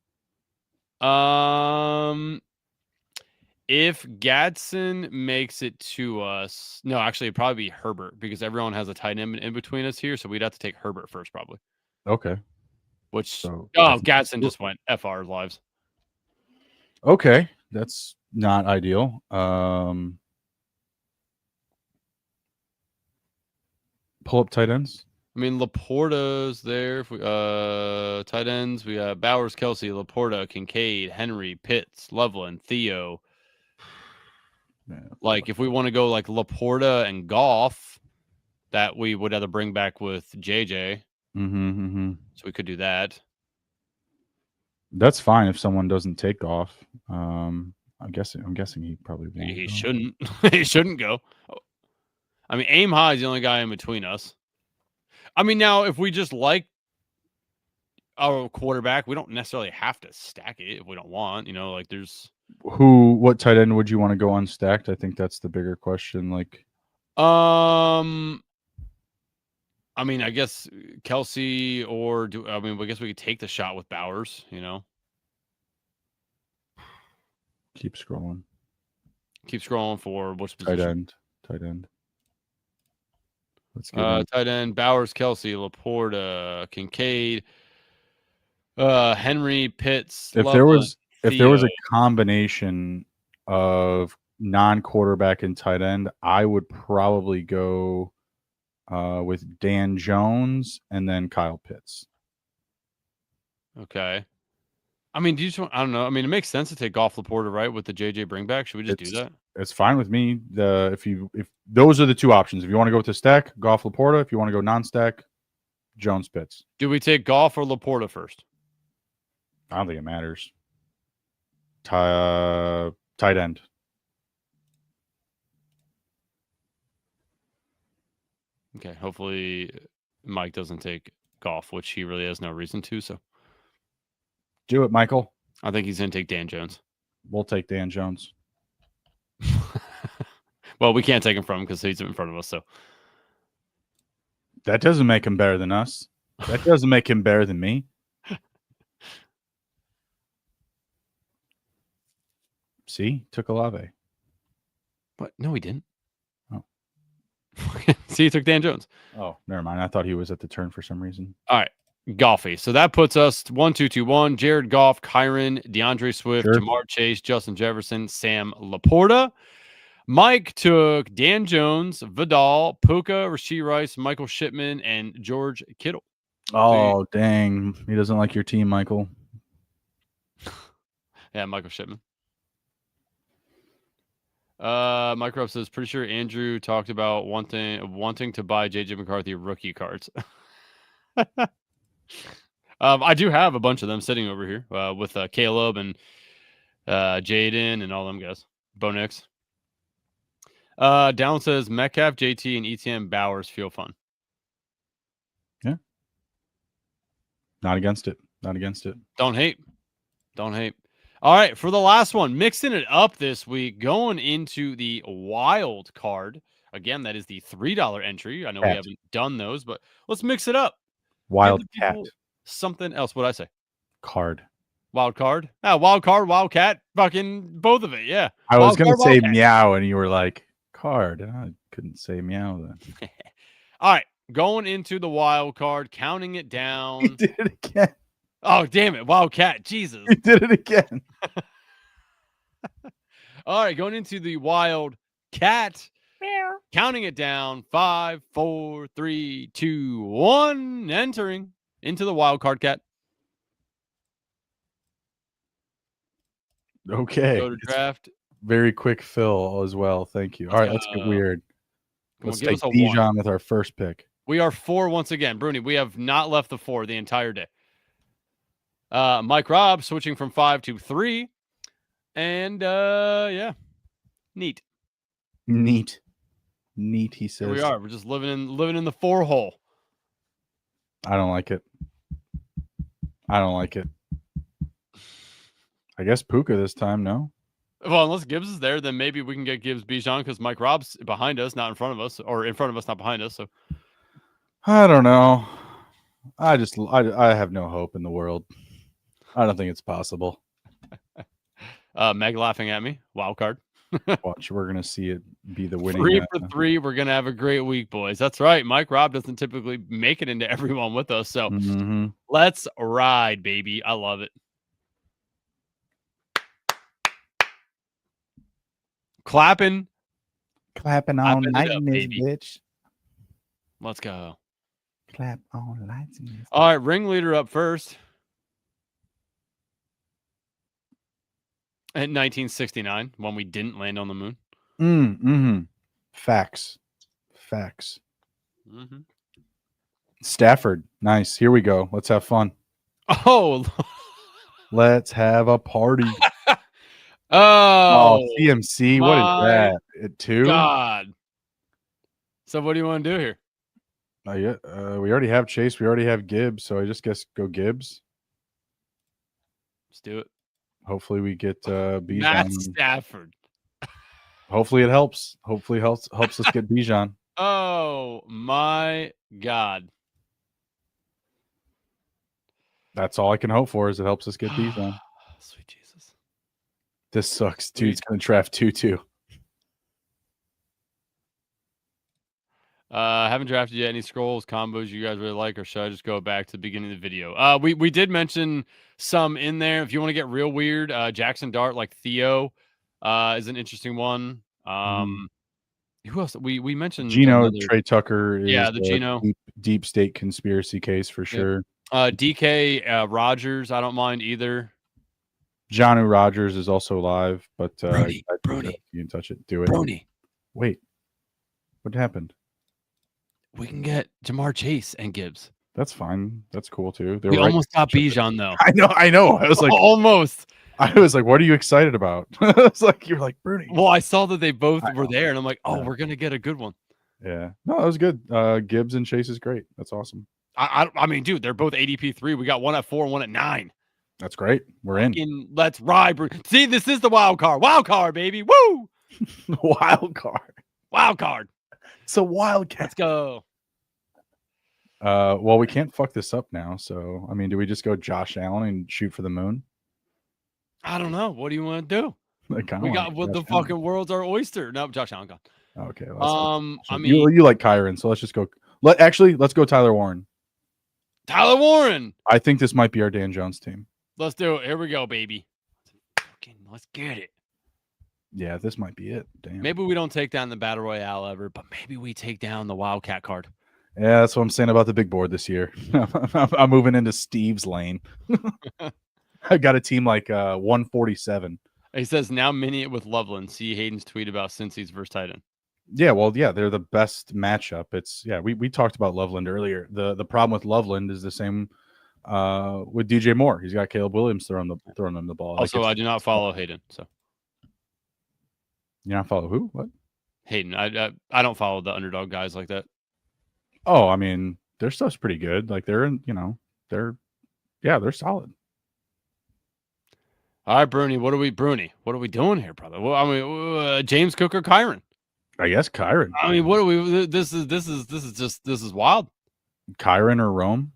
If Gatson makes it to us, no, actually it'd probably be Herbert because everyone has a tight end in between us here, so we'd have to take Herbert first probably. Okay. Gatson just went FR lives. Okay, that's not ideal. Pull up tight ends. I mean, Laporta's there. If we, tight ends, we have Bowers, Kelsey, Laporta, Kincaid, Henry, Pitts, Loveland, Theo. Man, like, if we want to go like Laporta and Goff, that we would have to bring back with JJ. So we could do that. That's fine if someone doesn't take Goff. I'm guessing he probably won't. He shouldn't. He shouldn't go. I mean, Aim High is the only guy in between us. I mean, now, if we just like our quarterback, we don't necessarily have to stack it if we don't want. Like there's... What tight end would you want to go unstacked? I think that's the bigger question. Like, I mean, I guess Kelsey I guess we could take the shot with Bowers, Keep scrolling. Keep scrolling for which position? Tight end. Let's get tight end, Bowers, Kelsey, Laporta, Kincaid, Henry, Pitts. If there was a combination of non-quarterback and tight end, I would probably go with Dan Jones and then Kyle Pitts. Okay. I mean, I don't know. I mean, it makes sense to take Goff, Laporta, right, with the JJ bringback. Should we just do that? It's fine with me. If those are the two options. If you want to go with the stack, Goff, Laporta. If you want to go non-stack, Jones, Pitts. Do we take Goff or Laporta first? I don't think it matters. Tight end. Okay. Hopefully Mike doesn't take Goff, which he really has no reason to. So do it, Michael. I think he's going to take Dan Jones. We'll take Dan Jones. Well, we can't take him from him because he's in front of us. So that doesn't make him better than us. That doesn't make him better than me. See, took Olave. What? No, he didn't. Oh. See, he took Dan Jones. Oh, never mind. I thought he was at the turn for some reason. All right. Goffy. So that puts us 1-2-2-1. Jared Goff, Kyron, DeAndre Swift, Jamar Chase, Justin Jefferson, Sam Laporta. Mike took Dan Jones, Vidal, Puka, Rashee Rice, Michael Shipman, and George Kittle. Oh, dang. He doesn't like your team, Michael. Yeah, Michael Shipman. Mike Rupp says, pretty sure Andrew talked about wanting to buy JJ McCarthy rookie cards. I do have a bunch of them sitting over here with Caleb and Jaden and all them guys. Bo Nix. Down says Metcalf, JT, and ETN Bowers feel fun. Yeah. Not against it. Don't hate. All right, for the last one, mixing it up this week, going into the wild card. Again, that is the $3 entry. I know we haven't done those, but let's mix it up. Wild cat. Something else. What'd I say? Card. Wild card? Wild card, wildcat. Fucking both of it, yeah. I was going to say meow, and you were like, card. And I couldn't say meow then. All right, going into the wild card, counting it down. You did it again. Oh, damn it. Wildcat. Jesus. You did it again. All right, going into the wild cat. Counting it down. 5, 4, 3, 2, 1. Entering into the wild card cat. Okay. Go to draft. Very quick fill as well. Thank you. All right, let's get weird. Let's take Dijon with our first pick. We are 4 once again. Bruni, we have not left the 4 the entire day. Mike Raub switching from 5 to 3. And yeah. Neat, he says. Here we are. We're just living in the 4 hole. I don't like it. I guess Puka this time, no? Well, unless Gibbs is there, then maybe we can get Gibbs Bijan because Mike Raub's behind us, not in front of us, or in front of us, not behind us. So I don't know. I have no hope in the world. I don't think it's possible. Meg laughing at me. Wild card. Watch, we're gonna see it be the winning. 3 for 3. We're gonna have a great week, boys. That's right. Mike Raub doesn't typically make it into everyone with us, so let's ride, baby. I love it. Clapping all night in this bitch. Let's go. Clap all lights in this. All right, ringleader up first. In 1969, when we didn't land on the moon. Facts. Stafford. Nice. Here we go. Let's have fun. Oh. Let's have a party. Oh, CMC. What is that? At 2? God. So what do you want to do here? We already have Chase. We already have Gibbs. So I just guess go Gibbs. Let's do it. Hopefully we get Bijan. Matt Stafford. Hopefully it helps. Hopefully helps us get Bijan. Oh my God. That's all I can hope for is it helps us get Bijan. Sweet Jesus. This sucks. Dude's going to draft 2-2. Haven't drafted yet. Any scrolls, combos you guys really like, or should I just go back to the beginning of the video? We did mention some in there. If you want to get real weird, Jackson Dart like Theo is an interesting one. Who else? We mentioned Gino Trey Tucker is the Gino deep state conspiracy case for sure. DK Rogers, I don't mind either. Jonu Rogers is also live, but Bruni. You can touch it. Do it. Bruni. Wait. What happened? We can get Jamar Chase and Gibbs. That's fine. That's cool too. We almost got Bijan though. I know. I was like almost. I was like, what are you excited about? It's like you're like Bruni. Well, I saw that they both were there, and I'm like, we're gonna get a good one. Yeah. No, that was good. Gibbs and Chase is great. That's awesome. I mean, dude, they're both ADP 3. We got one at 4 and one at 9. That's great. We're in. Let's ride. See, this is the wild card. Wild card, baby. Woo! Wild card. It's a wildcat. Let's go. Well, we can't fuck this up now. So, I mean, do we just go Josh Allen and shoot for the moon? I don't know. What do you want to do? We got what the fucking world's our oyster. No, Josh Allen gone. Okay. I mean, you like Kyron, so let's just go. Let's go Tyler Warren. Tyler Warren. I think this might be our Dan Jones team. Let's do it. Here we go, baby. Let's get it. Yeah, this might be it. Damn. Maybe we don't take down the Battle Royale ever, but maybe we take down the Wildcat card. Yeah, that's what I'm saying about the big board this year. I'm moving into Steve's lane. I got a team like 147. He says now mini it with Loveland. See Hayden's tweet about Cincy's versus tight end. Yeah, well, yeah, they're the best matchup. We talked about Loveland earlier. The problem with Loveland is the same with DJ Moore. He's got Caleb Williams throwing him the ball. Also, I do not follow Hayden. So you not follow who? What? Hayden. I don't follow the underdog guys like that. Oh, I mean, their stuff's pretty good. Like they're solid. All right, Bruni. What are we doing here, brother? Well, I mean, James Cook or Kyron? I guess Kyron. I mean, what are we? This is wild. Kyron or Rome?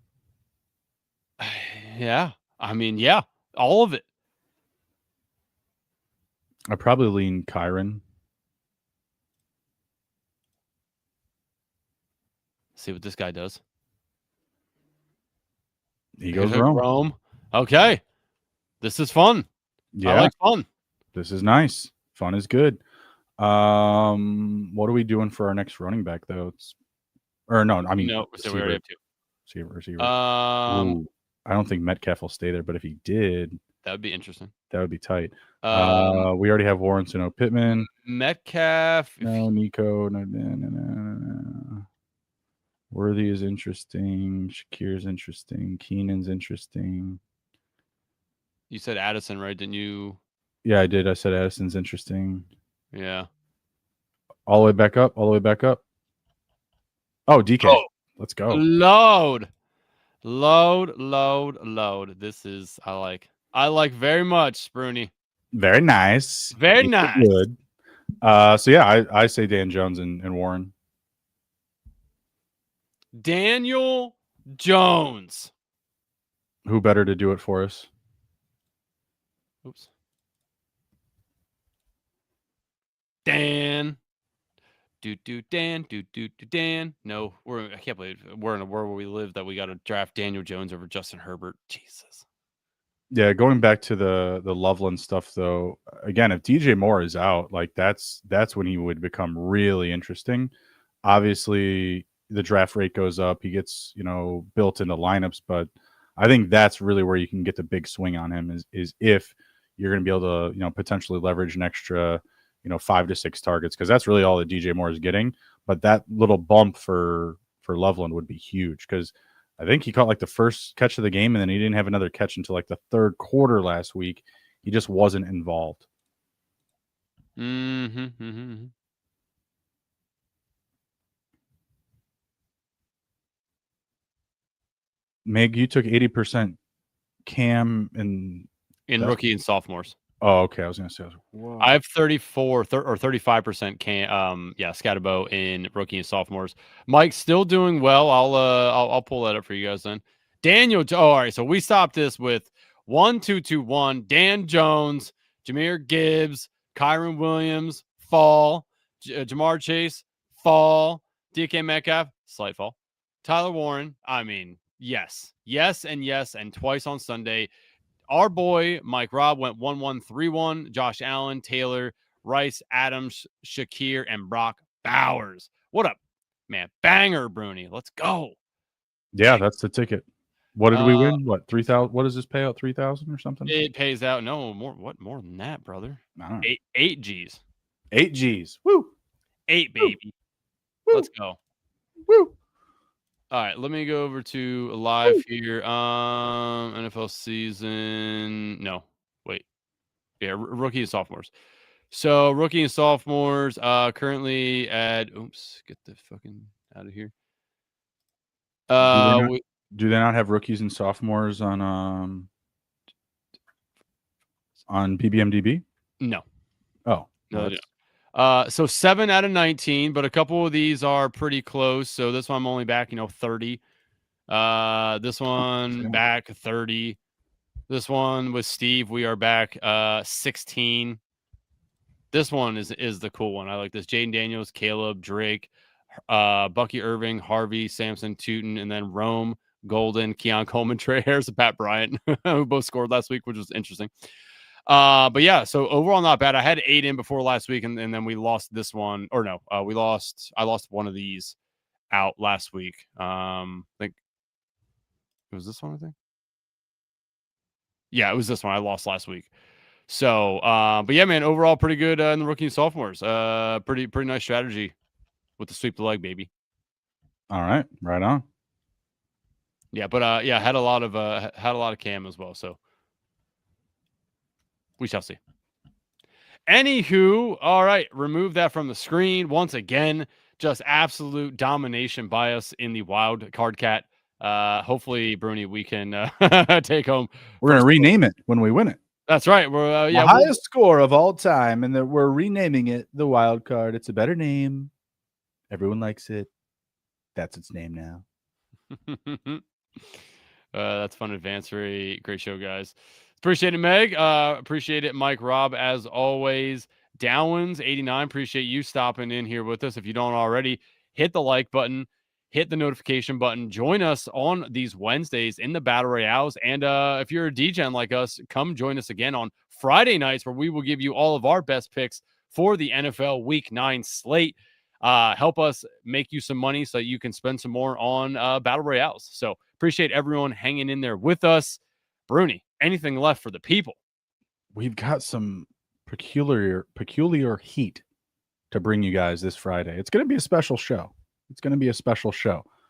Yeah, I mean, yeah, all of it. I probably lean Kyron. See what this guy does. He goes Rome. Okay, this is fun. Yeah, I like fun. This is nice. Fun is good. What are we doing for our next running back though? We already have 2. Receiver. I don't think Metcalf will stay there, but if he did, that would be interesting. That would be tight. We already have Warren, so no Pittman. Metcalf. No Nico. No. Worthy is interesting. Shakir's interesting. Keenan's interesting. You said Addison, right? Didn't you? Yeah, I did. I said Addison's interesting. Yeah. All the way back up. All the way back up. Oh, DK. Oh, Let's go. Load. This is I like very much, Bruni. Very nice. Very nice. Good. So yeah, I say Dan Jones and Warren. Daniel Jones. Who better to do it for us? Oops. Dan. Dan. No, I can't believe we're in a world where we live that we got to draft Daniel Jones over Justin Herbert. Jesus. Yeah, going back to the Loveland stuff though, again, if DJ Moore is out, like that's when he would become really interesting. Obviously, the draft rate goes up. He gets, built into lineups, but I think that's really where you can get the big swing on him is if you're going to be able to, potentially leverage an extra, 5 to 6 targets, because that's really all that DJ Moore is getting. But that little bump for Loveland would be huge, because I think he caught like the first catch of the game, and then he didn't have another catch until like the third quarter last week. He just wasn't involved. Mm-hmm. Meg, you took 80% Cam in rookie and sophomores. Oh, okay. I was going to say, I have 34 or 35% Scatterbo in rookie and sophomores. Mike's still doing well. I'll pull that up for you guys then. Daniel. All right. So we stopped this with 1-2-2-1. Dan Jones, Jahmyr Gibbs, Kyron Williams, fall. Jamar Chase, fall. DK Metcalf, slight fall. Tyler Warren. I mean, yes, and twice on Sunday. Our boy Mike Raub went 1-1-3-1. Josh Allen, Taylor, Rice, Adams, Shakir, and Brock Bowers. What up, man? Banger, Bruni. Let's go. Yeah, that's the ticket. What did we win? What, 3,000? What does this pay out? 3,000 or something? It pays out more. What more than that, brother? Eight G's. 8 G's. Woo. 8, baby. Woo. Let's go. Woo. All right, let me go over to live here. NFL season. No, wait. Yeah, rookie and sophomores. So rookie and sophomores currently at get the fucking out of here. Do they not have rookies and sophomores on BBMDB? No. Oh, no. So 7 out of 19, but a couple of these are pretty close. So this one I'm only back, 30. This one back 30. This one with Steve, we are back 16. This one is the cool one. I like this. Jaden Daniels, Caleb, Drake, Bucky Irving, Harvey, Samson, Tootin, and then Rome, Golden, Keon Coleman, Trey Harris, and Pat Bryant, who both scored last week, which was interesting. But yeah, so overall not bad. I had 8 in before last week, and then we lost this one. Or no, I lost one of these out last week. I think it was this one, I think. Yeah, it was this one I lost last week. So, but yeah, man, overall pretty good in the rookie and sophomores. Pretty nice strategy with the sweep the leg, baby. All right, right on. Yeah, but yeah, had a lot of Cam as well. So we shall see. Anywho, all right, remove that from the screen once again. Just absolute domination by us in the wild card cat. Hopefully, Bruni, we can take home. We're gonna rename it when we win it. That's right. We're the highest score of all time, and we're renaming it the wild card. It's a better name. Everyone likes it. That's its name now. That's fun advance. Very great show, guys. Appreciate it, Meg. Appreciate it, Mike Raub, as always. Downs 89. Appreciate you stopping in here with us. If you don't already, hit the like button, hit the notification button. Join us on these Wednesdays in the Battle Royales. And if you're a DGen like us, come join us again on Friday nights, where we will give you all of our best picks for the NFL Week 9 slate. Help us make you some money so you can spend some more on Battle Royales. So appreciate everyone hanging in there with us. Bruni, anything left for the people? We've got some peculiar heat to bring you guys this Friday. It's going to be a special show.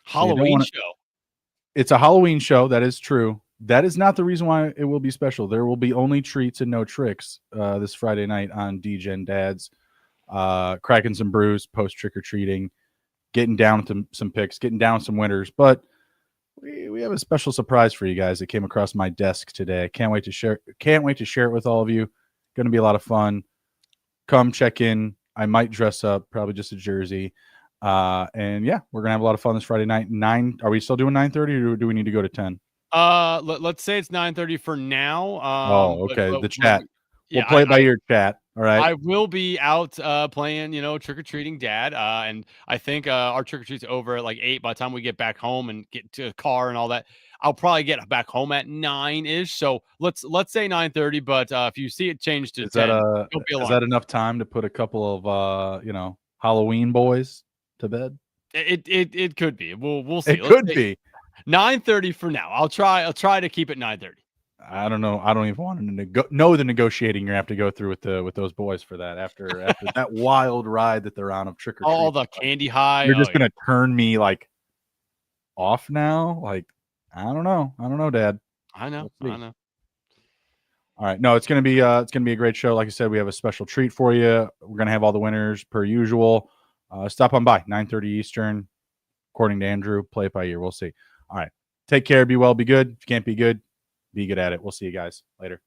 Halloween show. It's a Halloween show. That is true. That is not the reason why it will be special. There will be only treats and no tricks this Friday night on DGen Dads. Cracking some brews, post trick-or-treating, getting down to some picks, getting down some winners. But we have a special surprise for you guys that came across my desk today. Can't wait to share it with all of you. Going to be a lot of fun. Come check in. I might dress up, probably just a jersey. And yeah, we're gonna have a lot of fun this Friday night. Are we still doing 9:30 or do we need to go to 10? Let's say it's 9:30 for now. Okay. But the chat. Yeah, we'll play it by your chat. All right. I will be out playing, trick-or-treating dad. And I think our trick-or-treat's over at like 8 by the time we get back home and get to the car and all that. I'll probably get back home at 9-ish. So let's say 9:30, but if you see it change to 10, don't be alarmed. Is that enough time to put a couple of Halloween boys to bed? It could be. We'll see. It could be 9:30 for now. I'll try to keep it 9:30. I don't know. I don't even want to know the negotiating you have to go through with those boys for that after that wild ride that they're on of trick or treat. All the candy high. You're just gonna turn me like off now. Like I don't know, Dad. I know. All right, no, it's gonna be a great show. Like I said, we have a special treat for you. We're gonna have all the winners per usual. Stop on by 9:30 Eastern, according to Andrew. Play it by ear. We'll see. All right, take care. Be well. Be good. If you can't be good, be good at it. We'll see you guys later.